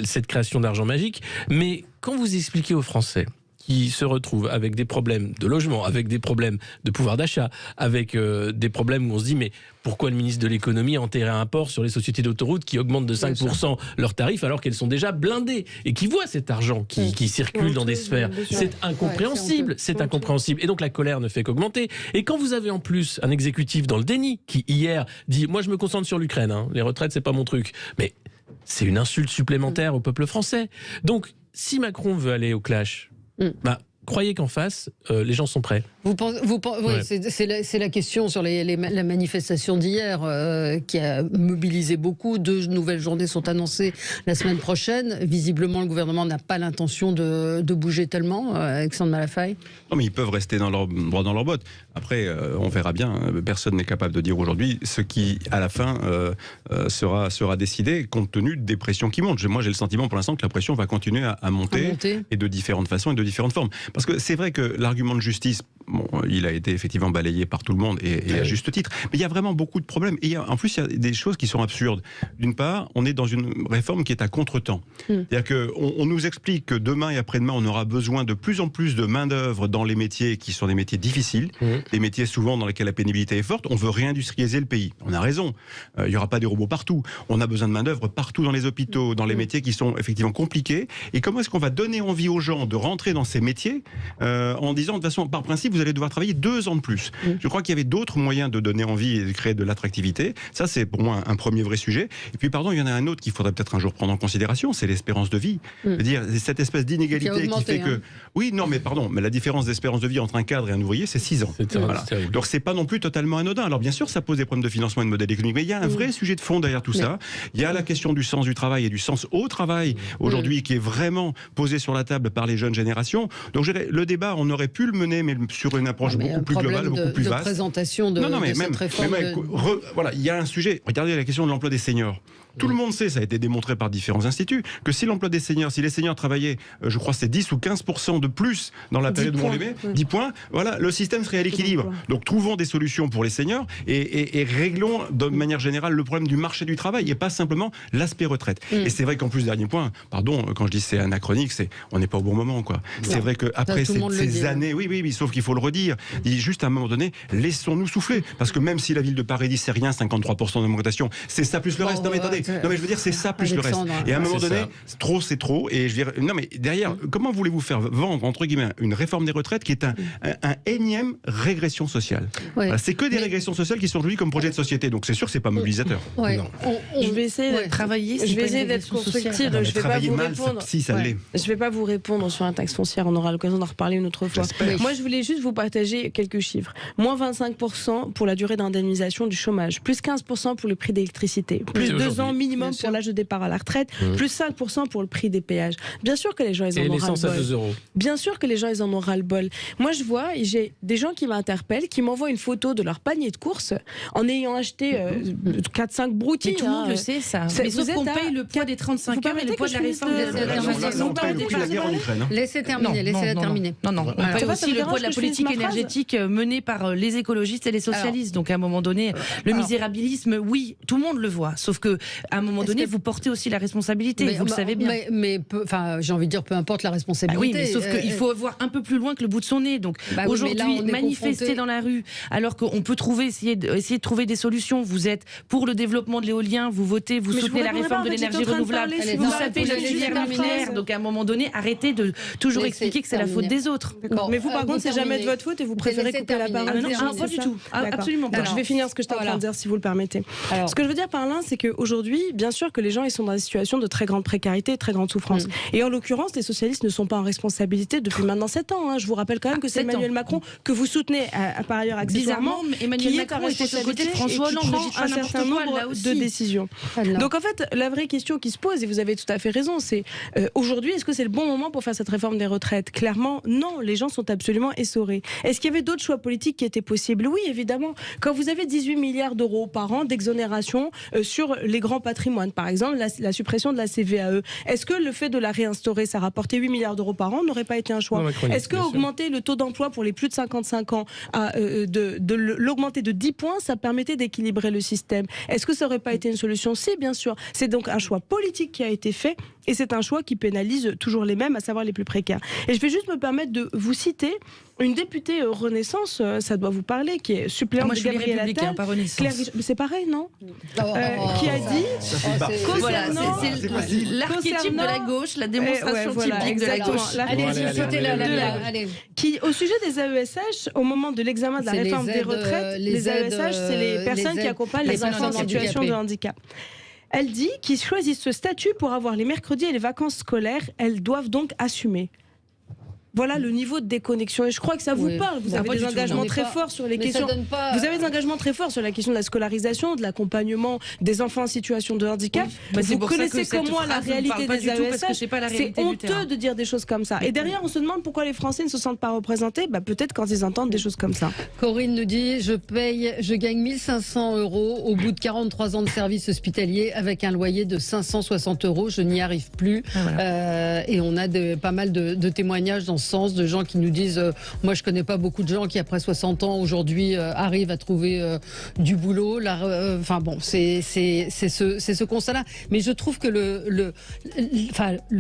cette création d'argent magique. Mais quand vous expliquez aux Français qui se retrouvent avec des problèmes de logement, avec des problèmes de pouvoir d'achat, avec des problèmes où on se dit mais pourquoi le ministre de l'économie a enterré un port sur les sociétés d'autoroutes qui augmentent de 5% leurs tarifs alors qu'elles sont déjà blindées et qui voient cet argent qui circule dans des sphères. C'est incompréhensible, c'est incompréhensible. Et donc la colère ne fait qu'augmenter. Et quand vous avez en plus un exécutif dans le déni qui hier dit moi je me concentre sur l'Ukraine, hein, les retraites c'est pas mon truc, mais c'est une insulte supplémentaire au peuple français. Donc si Macron veut aller au clash, croyez qu'en face, les gens sont prêts. C'est la question sur la manifestation d'hier qui a mobilisé beaucoup. 2 nouvelles journées sont annoncées la semaine prochaine. Visiblement, le gouvernement n'a pas l'intention de bouger tellement. Alexandre Malafaye. Non, mais ils peuvent rester dans leur botte. Après, on verra bien. Personne n'est capable de dire aujourd'hui ce qui, à la fin, sera décidé compte tenu des pressions qui montent. Moi, j'ai le sentiment pour l'instant que la pression va continuer à monter et de différentes façons et de différentes formes. Parce que c'est vrai que l'argument de justice, il a été effectivement balayé par tout le monde et à juste titre. Mais il y a vraiment beaucoup de problèmes. Et en plus, il y a des choses qui sont absurdes. D'une part, on est dans une réforme qui est à contre-temps. C'est-à-dire qu'on nous explique que demain et après-demain, on aura besoin de plus en plus de main-d'œuvre dans les métiers qui sont des métiers difficiles, des métiers souvent dans lesquels la pénibilité est forte. On veut réindustrialiser le pays. On a raison. Il n'y aura pas des robots partout. On a besoin de main-d'œuvre partout dans les hôpitaux, dans les métiers qui sont effectivement compliqués. Et comment est-ce qu'on va donner envie aux gens de rentrer dans ces métiers en disant, de toute façon, par principe, vous allez devoir travailler 2 ans de plus. Je crois qu'il y avait d'autres moyens de donner envie et de créer de l'attractivité. Ça, c'est pour moi un premier vrai sujet. Et puis, il y en a un autre qu'il faudrait peut-être un jour prendre en considération, c'est l'espérance de vie. C'est-à-dire, cette espèce d'inégalité qui fait que... Oui, non, mais pardon, mais la différence d'espérance de vie entre un cadre et un ouvrier, c'est 6 ans. Voilà. Donc, c'est pas non plus totalement anodin. Alors, bien sûr, ça pose des problèmes de financement et de modèle économique, mais il y a un vrai sujet de fond derrière tout ça. Il y a la question du sens du travail et du sens au travail, aujourd'hui, qui est vraiment posé sur la table par les jeunes générations. Donc, le débat, on aurait pu le mener, mais sur une approche beaucoup plus globale, beaucoup plus vaste. Présentation de cette réforme. Voilà, il y a un sujet. Regardez la question de l'emploi des seniors. Tout le monde sait, ça a été démontré par différents instituts, que si l'emploi des seniors, si les seniors travaillaient, je crois que c'est 10 ou 15% de plus dans la période où on les met, 10 points, voilà, le système serait à l'équilibre. Donc trouvons des solutions pour les seniors et réglons de manière générale le problème du marché du travail et pas simplement l'aspect retraite. Et c'est vrai qu'en plus, dernier point, pardon, quand je dis c'est anachronique, on n'est pas au bon moment, quoi. C'est vrai qu'après ces années, oui, sauf qu'il faut le redire, juste à un moment donné, laissons-nous souffler. Parce que même si la ville de Paris dit c'est rien, 53% d'augmentation, c'est ça plus le reste. Non mais attendez, non mais je veux dire c'est ça plus le reste. Et à un moment donné, trop c'est trop. Et je veux dire, non mais derrière, comment voulez-vous faire vendre entre guillemets une réforme des retraites qui est un énième régression sociale. Voilà, c'est que des régressions sociales qui sont aujourd'hui comme projet de société. Donc c'est sûr que c'est pas mobilisateur. Je vais essayer de travailler. Je vais essayer d'être constructive. Je vais pas vous répondre. Si ça l'est. Je vais pas vous répondre sur la taxe foncière. On aura l'occasion d'en reparler une autre fois. Moi je voulais juste vous partager quelques chiffres. Moins 25% pour la durée d'indemnisation du chômage, plus 15% pour le prix d'électricité, plus 2 ans minimum pour l'âge de départ à la retraite, plus 5% pour le prix des péages. Bien sûr que les gens ils en auront ras-le-bol. À 2 €. Bien sûr que les gens ils en auront ras-le-bol. Moi je vois, j'ai des gens qui m'interpellent, qui m'envoient une photo de leur panier de courses en ayant aché 4-5 broutilles. Mais tout le monde le sait ça. Mais sauf qu'on paye le poids des 35 heures et le poids de la réforme. Laissez terminer. Non. On paye aussi le poids de la politique énergétique menée par les écologistes et les socialistes. Donc à un moment donné, le misérabilisme, oui, tout le monde le voit. Sauf que à un moment donné, vous portez aussi la responsabilité, vous le savez bien. Mais j'ai envie de dire, peu importe la responsabilité. Oui, mais sauf qu'il faut voir un peu plus loin que le bout de son nez. Donc aujourd'hui, manifester dans la rue, alors qu'on peut essayer de trouver des solutions. Vous êtes pour le développement de l'éolien, vous votez, vous soutenez la réforme de l'énergie renouvelable, vous sapez la filière luminaire. Donc à un moment donné, arrêtez de toujours expliquer que c'est la faute des autres. Mais vous, par contre, c'est jamais de votre faute et vous préférez couper la parole. Non, pas du tout. Absolument pas. Donc je vais finir ce que je t'en train de dire, si vous le permettez. Ce que je veux dire par là, c'est qu'aujourd'hui, bien sûr que les gens ils sont dans des situations de très grande précarité, très grande souffrance. Et en l'occurrence, les socialistes ne sont pas en responsabilité depuis maintenant 7 ans. Je vous rappelle quand même que c'est Emmanuel Macron que vous soutenez par ailleurs accessoirement. Bizarrement, Emmanuel Macron était sur le côté de François Hollande, un certain nombre de décisions. Donc en fait, la vraie question qui se pose, et vous avez tout à fait raison, c'est aujourd'hui, est-ce que c'est le bon moment pour faire cette réforme des retraites? Clairement, non. Les gens sont absolument essorés. Est-ce qu'il y avait d'autres choix politiques qui étaient possibles? Oui, évidemment. Quand vous avez 18 milliards d'euros par an d'exonération sur les grands patrimoines, par exemple, la suppression de la CVAE, est-ce que le fait de la réinstaurer, ça rapportait 8 milliards d'euros par an, n'aurait pas été un choix? Est-ce que augmenter le taux d'emploi pour les plus de 55 ans, de l'augmenter de 10 points, ça permettait d'équilibrer le système? Est-ce que ça n'aurait pas été une solution? Si, bien sûr. C'est donc un choix politique qui a été fait et c'est un choix qui pénalise toujours les mêmes, à savoir les plus précaires. Et je vais juste me permettre de vous citer une députée Renaissance, ça doit vous parler, qui est suppléante de Gabriel Attal. C'est pareil, non qui a dit concernant l'archétype de la gauche, la démonstration typique de la gauche. Qui, au sujet des AESH, au moment de l'examen de la réforme des retraites, les AESH, c'est les personnes qui accompagnent les enfants en situation de handicap. Elle dit qu'ils choisissent ce statut pour avoir les mercredis et les vacances scolaires. Elles doivent donc assumer. Voilà le niveau de déconnexion. Et je crois que ça vous parle. Vous avez des engagements très forts sur les questions. Vous avez des engagements très forts sur la question de la scolarisation, de l'accompagnement des enfants en situation de handicap. Vous connaissez comme moi la réalité des AESH. C'est honteux de dire des choses comme ça. Et derrière, on se demande pourquoi les Français ne se sentent pas représentés. Peut-être quand ils entendent des choses comme ça. Corinne nous dit je gagne 1 500 € au bout de 43 ans de service hospitalier avec un loyer de 560 €. Je n'y arrive plus. Et on a pas mal de témoignages dans ce sens de gens qui nous disent moi je connais pas beaucoup de gens qui après 60 ans aujourd'hui arrivent à trouver du boulot. C'est ce constat-là. Mais je trouve que le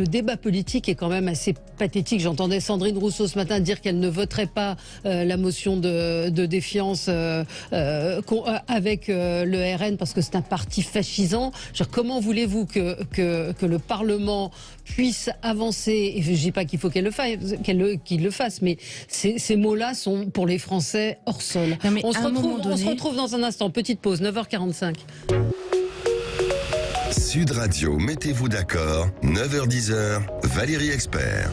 débat politique est quand même assez pathétique. J'entendais Sandrine Rousseau ce matin dire qu'elle ne voterait pas la motion de défiance avec le RN parce que c'est un parti fascisant. Comment voulez-vous que le Parlement puisse avancer? Et je dis pas qu'il faut qu'il le fasse, mais ces mots-là sont pour les Français hors sol. On se retrouve dans un instant. Petite pause, 9h45. Sud Radio, mettez-vous d'accord, 9h-10h, Valérie Expert.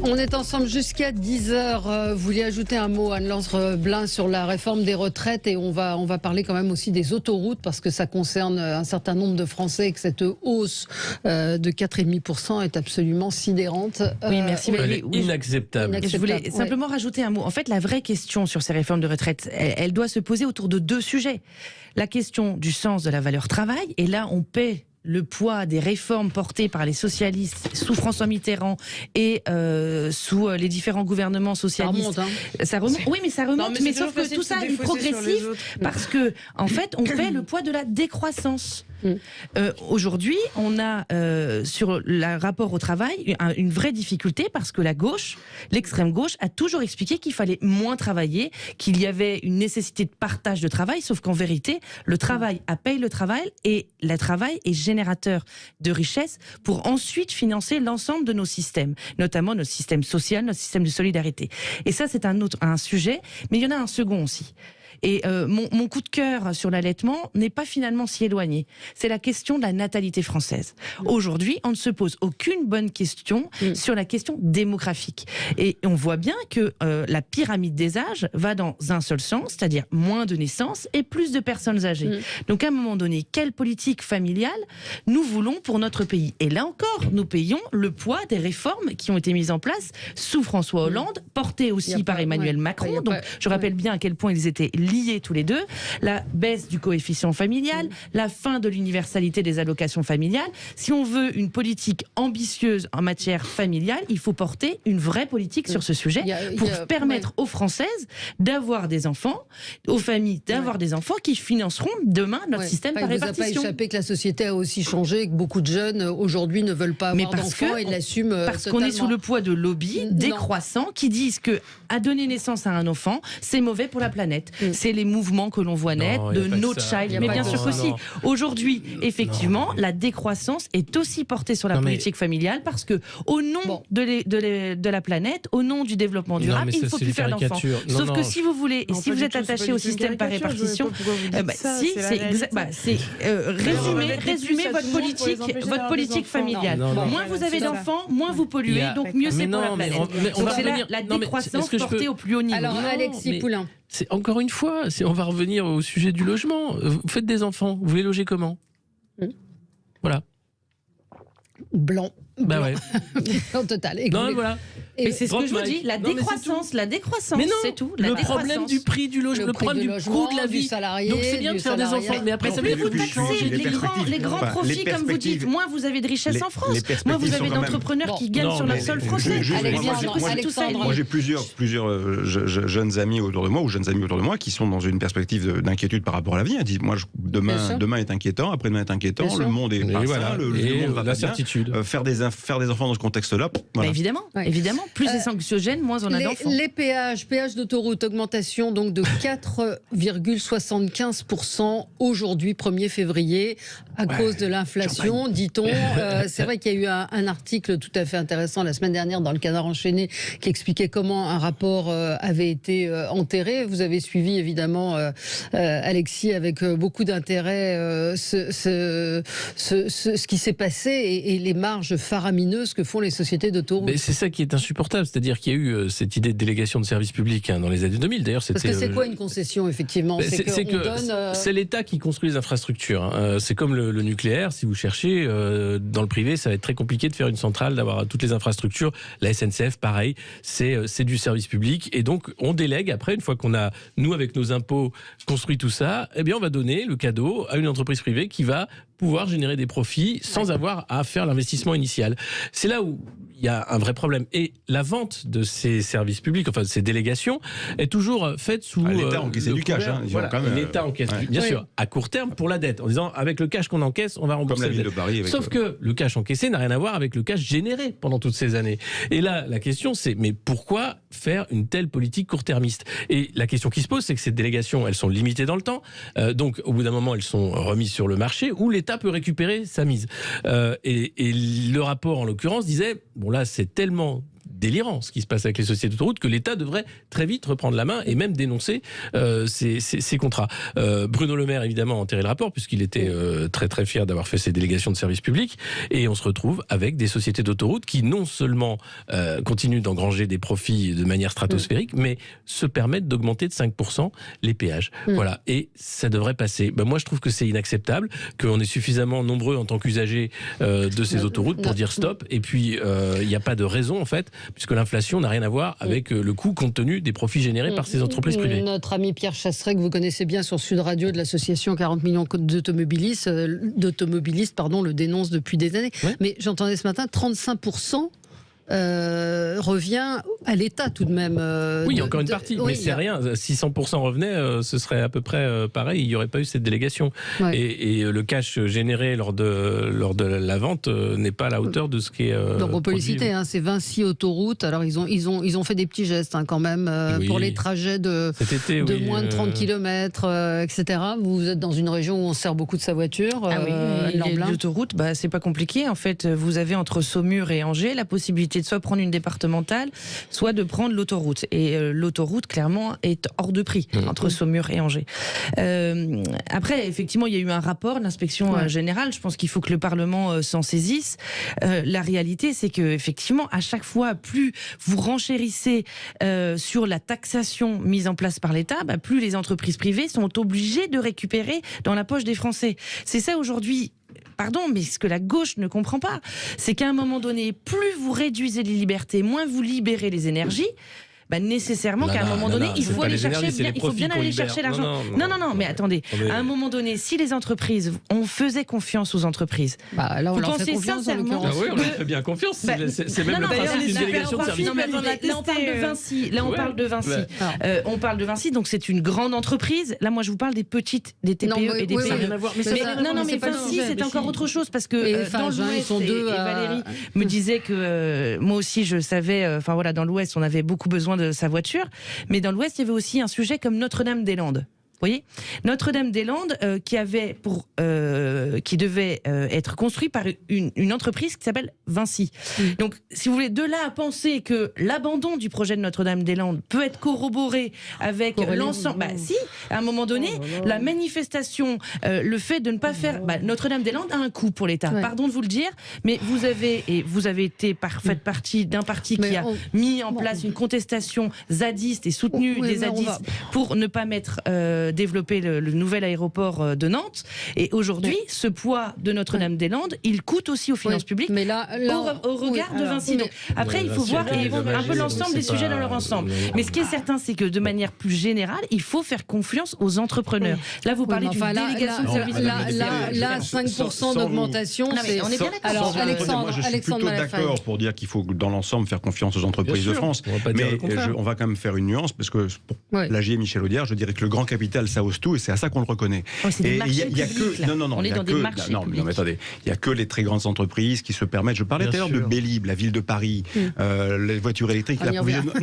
On est ensemble jusqu'à 10h. Vous vouliez ajouter un mot, Anne-Laure Blin, sur la réforme des retraites, et on va parler quand même aussi des autoroutes parce que ça concerne un certain nombre de Français et que cette hausse de 4,5% est absolument sidérante. Oui, merci Valérie. Inacceptable. Je voulais simplement rajouter un mot. En fait, la vraie question sur ces réformes de retraite, elle doit se poser autour de 2 sujets. La question du sens de la valeur travail, et là on paie le poids des réformes portées par les socialistes sous François Mitterrand et sous les différents gouvernements socialistes. Ça remonte, ça remonte. Oui, mais ça remonte. Mais sauf que tout ça est progressif parce que, en fait, on paie le poids de la décroissance. Aujourd'hui, on a sur le rapport au travail une vraie difficulté parce que la gauche, l'extrême gauche, a toujours expliqué qu'il fallait moins travailler, qu'il y avait une nécessité de partage de travail, sauf qu'en vérité, le travail paye le travail et le travail est générateur de richesse pour ensuite financer l'ensemble de nos systèmes, notamment notre système social, notre système de solidarité. Et ça, c'est un sujet, mais il y en a un second aussi. Et mon coup de cœur sur l'allaitement n'est pas finalement si éloigné. C'est la question de la natalité française. Aujourd'hui, on ne se pose aucune bonne question sur la question démographique. Et on voit bien que la pyramide des âges va dans un seul sens, c'est-à-dire moins de naissances et plus de personnes âgées. Donc à un moment donné, quelle politique familiale nous voulons pour notre pays? Et là encore, nous payons le poids des réformes qui ont été mises en place sous François Hollande, portées aussi par Emmanuel Macron. Donc je rappelle bien à quel point ils étaient liés tous les deux. La baisse du coefficient familial, la fin de l'universalité des allocations familiales. Si on veut une politique ambitieuse en matière familiale, il faut porter une vraie politique sur ce sujet pour permettre aux Françaises d'avoir des enfants, aux familles d'avoir des enfants qui financeront demain notre système par répartition. Il ne vous a pas échappé que la société a aussi changé, que beaucoup de jeunes aujourd'hui ne veulent pas avoir d'enfants et l'assument parce qu'on est sous le poids de lobbies décroissants qui disent que à donner naissance à un enfant, c'est mauvais pour la planète. C'est les mouvements que l'on voit naître de No Child. Mais bien sûr que si. Aujourd'hui, effectivement, la décroissance est aussi portée sur la politique familiale parce que au nom de la planète, au nom du développement durable, il ne faut plus faire d'enfants. Sauf que si vous voulez, et si vous êtes attaché au système par répartition, résumer votre politique familiale. Moins vous avez d'enfants, moins vous polluez, donc mieux c'est pour la planète. Donc c'est la décroissance portée au plus haut niveau. Alors Alexis Poulain. Encore une fois, on va revenir au sujet du logement. Vous faites des enfants, vous les logez comment ? Voilà. Blanc. Bah ouais. En total. Non, voilà. Et c'est ce que je vous dis, la décroissance, c'est tout. Le problème du prix du logement, le problème du coût de la vie. Salarié, donc c'est bien de faire des enfants, mais après ça veut vous taxez les grands profits, comme vous dites. Moins vous avez de richesse en France, moins vous avez d'entrepreneurs qui gagnent sur leur sol français. Moi j'ai plusieurs jeunes amis autour de moi, ou jeunes amis autour de moi, qui sont dans une perspective d'inquiétude par rapport à la vie. Ils disent, moi demain est inquiétant, après-demain est inquiétant, le monde est pas ça, le monde va pas bien. Faire des enfants dans ce contexte-là. Évidemment. Plus c'est anxiogène, moins on a d'enfants. Les péages d'autoroute, augmentation donc de 4,75% aujourd'hui, 1er février, à cause de l'inflation, dit-on. C'est vrai qu'il y a eu un article tout à fait intéressant la semaine dernière dans le Canard enchaîné qui expliquait comment un rapport avait été enterré. Vous avez suivi évidemment, Alexis, avec beaucoup d'intérêt ce qui s'est passé et les marges faramineuses que font les sociétés d'autoroute. Mais c'est ça qui est insupportable. C'est-à-dire qu'il y a eu cette idée de délégation de service public dans les années 2000. D'ailleurs, parce que c'est quoi une concession, effectivement ? C'est l'État qui construit les infrastructures. C'est comme le nucléaire. Si vous cherchez, dans le privé, ça va être très compliqué de faire une centrale, d'avoir toutes les infrastructures. La SNCF, pareil, c'est du service public. Et donc, on délègue. Après, une fois qu'on a, nous, avec nos impôts, construit tout ça, eh bien, on va donner le cadeau à une entreprise privée qui va pouvoir générer des profits sans avoir à faire l'investissement initial. C'est là où il y a un vrai problème. Et la vente de ces services publics, enfin de ces délégations, est toujours faite sous... L'État encaissait du cash. L'État encaisse, bien sûr, à court terme pour la dette, en disant avec le cash qu'on encaisse, on va rembourser. Comme la ville de Paris. Sauf que le cash encaissé n'a rien à voir avec le cash généré pendant toutes ces années. Et là, la question c'est, mais pourquoi faire une telle politique court-termiste ? Et la question qui se pose, c'est que ces délégations, elles sont limitées dans le temps. Donc, au bout d'un moment, elles sont remises sur le marché où l'État peut récupérer sa mise. Et le rapport, en l'occurrence, disait, bon là, c'est tellement délirant ce qui se passe avec les sociétés d'autoroute que l'État devrait très vite reprendre la main et même dénoncer ces contrats. Bruno Le Maire, évidemment, a enterré le rapport puisqu'il était très très fier d'avoir fait ses délégations de services publics, et on se retrouve avec des sociétés d'autoroute qui non seulement continuent d'engranger des profits de manière stratosphérique, mais se permettent d'augmenter de 5% les péages. Voilà, et ça devrait passer. Moi, je trouve que c'est inacceptable, qu'on est suffisamment nombreux en tant qu'usagers de ces autoroutes pour dire stop, et puis il n'y a pas de raison en fait, puisque l'inflation n'a rien à voir avec le coût compte tenu des profits générés par ces entreprises privées. Notre ami Pierre Chasseret, que vous connaissez bien sur Sud Radio, de l'association 40 millions d'automobilistes, le dénonce depuis des années. Ouais. Mais j'entendais ce matin, 35% revient à l'État tout de même. Oui, encore une partie, mais c'est rien. Si 100% revenait, ce serait à peu près pareil, il n'y aurait pas eu cette délégation. Ouais. Et le cash généré lors de la vente n'est pas à la hauteur de ce qui est donc on peut les citer, c'est Vinci Autoroute. Alors ils ont fait des petits gestes quand même pour les trajets de moins de 30 km, etc. Vous êtes dans une région où on sert beaucoup de sa voiture. L'autoroute, c'est pas compliqué. En fait, vous avez entre Saumur et Angers la possibilité de soit prendre une départementale, soit de prendre l'autoroute. Et l'autoroute, clairement, est hors de prix entre Saumur et Angers. Après, effectivement, il y a eu un rapport de l'inspection générale. Je pense qu'il faut que le Parlement s'en saisisse. La réalité, c'est que effectivement, à chaque fois, plus vous renchérissez sur la taxation mise en place par l'État, plus les entreprises privées sont obligées de récupérer dans la poche des Français. C'est ça aujourd'hui. Pardon, mais ce que la gauche ne comprend pas, c'est qu'à un moment donné, plus vous réduisez les libertés, moins vous libérez les énergies, nécessairement qu'à un moment donné, il faut aller chercher, il faut bien aller chercher l'argent. Non, mais attendez. À un moment donné, si les entreprises, on faisait confiance aux entreprises. Là, on leur fait confiance en l'occurrence. Oui, on leur fait bien confiance. C'est même le principe d'une délégation de service public. Là, on parle de Vinci. On parle de Vinci, donc c'est une grande entreprise. Là, moi, je vous parle des petites, des TPE et des PME. Mais Vinci, c'est encore autre chose parce que dans l'Ouest, et Valérie me disait que moi aussi, je savais. Dans l'Ouest, on avait beaucoup besoin de sa voiture, mais dans l'Ouest, il y avait aussi un sujet comme Notre-Dame-des-Landes. Vous voyez, Notre-Dame-des-Landes qui devait être construit par une entreprise qui s'appelle Vinci. Donc, si vous voulez, de là à penser que l'abandon du projet de Notre-Dame-des-Landes peut être corroboré avec l'ensemble. Si, à un moment donné, la manifestation, le fait de ne pas faire Notre-Dame-des-Landes a un coût pour l'État. Ouais. Pardon de vous le dire, mais vous avez été faites partie d'un parti qui a mis en place une contestation zadiste et soutenu des zadistes pour ne pas mettre développer le nouvel aéroport de Nantes. Et aujourd'hui, ce poids de Notre-Dame-des-Landes, il coûte aussi aux finances publiques, mais là, au regard de Vinci. Donc, après, il faut voir un peu l'ensemble des sujets dans leur ensemble. Mais ce qui est certain, c'est que de manière plus générale, il faut faire confiance aux entrepreneurs. Là, vous parlez d'une délégation de services. Là, 5% d'augmentation, c'est... On est bien d'accord. Moi, je suis plutôt d'accord pour dire qu'il faut, dans l'ensemble, faire confiance aux entreprises de France. Mais on va quand même faire une nuance, parce que pour l'AG Michel Audiard, je dirais que le grand capital, ça hausse tout, et c'est à ça qu'on le reconnaît. Et il y a que... On est dans des marchés publics. Mais attendez, il n'y a que les très grandes entreprises qui se permettent... Je parlais tout à l'heure de Bélib, la ville de Paris, les voitures électriques, l'approvisionnement...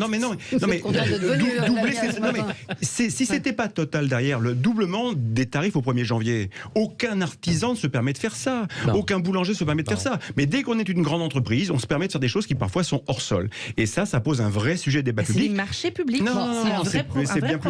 Si c'était pas Total derrière, le doublement des tarifs au 1er janvier, aucun artisan ne se permet de faire ça. Aucun boulanger ne se permet de faire ça. Mais dès qu'on est une grande entreprise, on se permet de faire des choses qui parfois sont hors sol. Et ça pose un vrai sujet de débat public. C'est les marchés publics.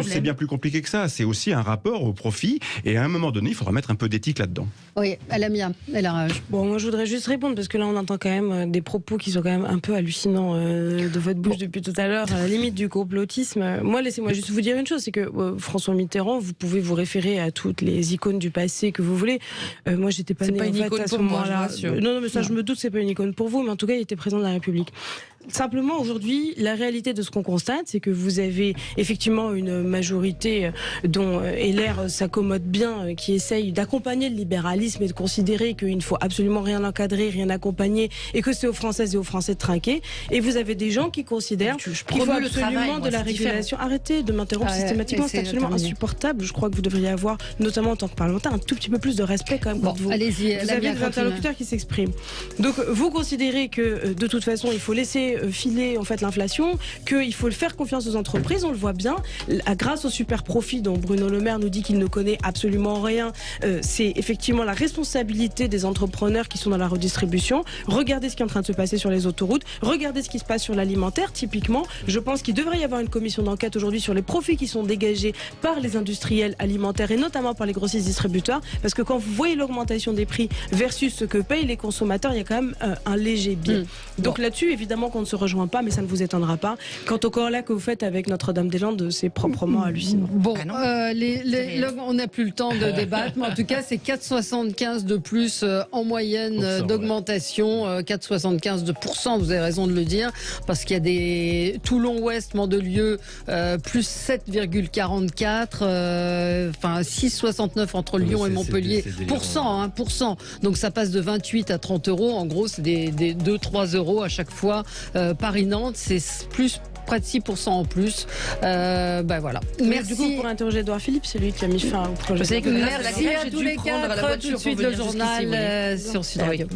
C'est bien plus compliqué que ça. C'est aussi un rapport au profit. Et à un moment donné, il faudra mettre un peu d'éthique là-dedans. Oui, Lamia, elle a rage. Bon, moi, je voudrais juste répondre, parce que là, on entend quand même des propos qui sont quand même un peu hallucinants de votre bouche depuis tout à l'heure, à la limite du complotisme. Moi, laissez-moi juste vous dire une chose, c'est que François Mitterrand, vous pouvez vous référer à toutes les icônes du passé que vous voulez. Moi, j'étais pas née, en fait, à ce moment-là. Non, mais ça, je me doute, c'est pas une icône pour vous, mais en tout cas, il était président de la République. Simplement, aujourd'hui, la réalité de ce qu'on constate, c'est que vous avez effectivement une majorité dont LR s'accommode bien, qui essaye d'accompagner le libéralisme et de considérer qu'il ne faut absolument rien encadrer, rien accompagner, et que c'est aux Françaises et aux Français de trinquer. Et vous avez des gens qui considèrent qu'il faut absolument de la régulation. Arrêtez de m'interrompre systématiquement, c'est absolument insupportable. Je crois que vous devriez avoir, notamment en tant que parlementaire, un tout petit peu plus de respect quand même quand vous avez des interlocuteurs qui s'expriment. Donc, vous considérez que de toute façon, il faut laisser filer en fait l'inflation, qu'il faut faire confiance aux entreprises, on le voit bien, grâce au super profit dont Bruno Le Maire nous dit qu'il ne connaît absolument rien, c'est effectivement la responsabilité des entrepreneurs qui sont dans la redistribution. Regardez ce qui est en train de se passer sur les autoroutes, regardez ce qui se passe sur l'alimentaire, typiquement, je pense qu'il devrait y avoir une commission d'enquête aujourd'hui sur les profits qui sont dégagés par les industriels alimentaires et notamment par les grossistes distributeurs, parce que quand vous voyez l'augmentation des prix versus ce que payent les consommateurs, il y a quand même un léger biais. Donc là-dessus, évidemment qu'on ne se rejoint pas, mais ça ne vous étonnera pas. Quant au corps là que vous faites avec Notre-Dame-des-Landes, c'est proprement hallucinant. Bon, on n'a plus le temps de débattre, mais en tout cas, c'est 4,75 de plus en moyenne d'augmentation, 4,75%, vous avez raison de le dire, parce qu'il y a des Toulon-Ouest, Mandelieu, plus 7,44, 6,69 entre Lyon et Montpellier, %. Donc ça passe de 28 à 30 euros. En gros, c'est des 2-3 euros à chaque fois. Paris-Nantes, c'est plus près de 6% en plus. Voilà. Merci. Du coup, pour interroger Edouard Philippe, c'est lui qui a mis fin au projet. Merci à tous les quatre. Tout de suite le journal sur Sud Radio.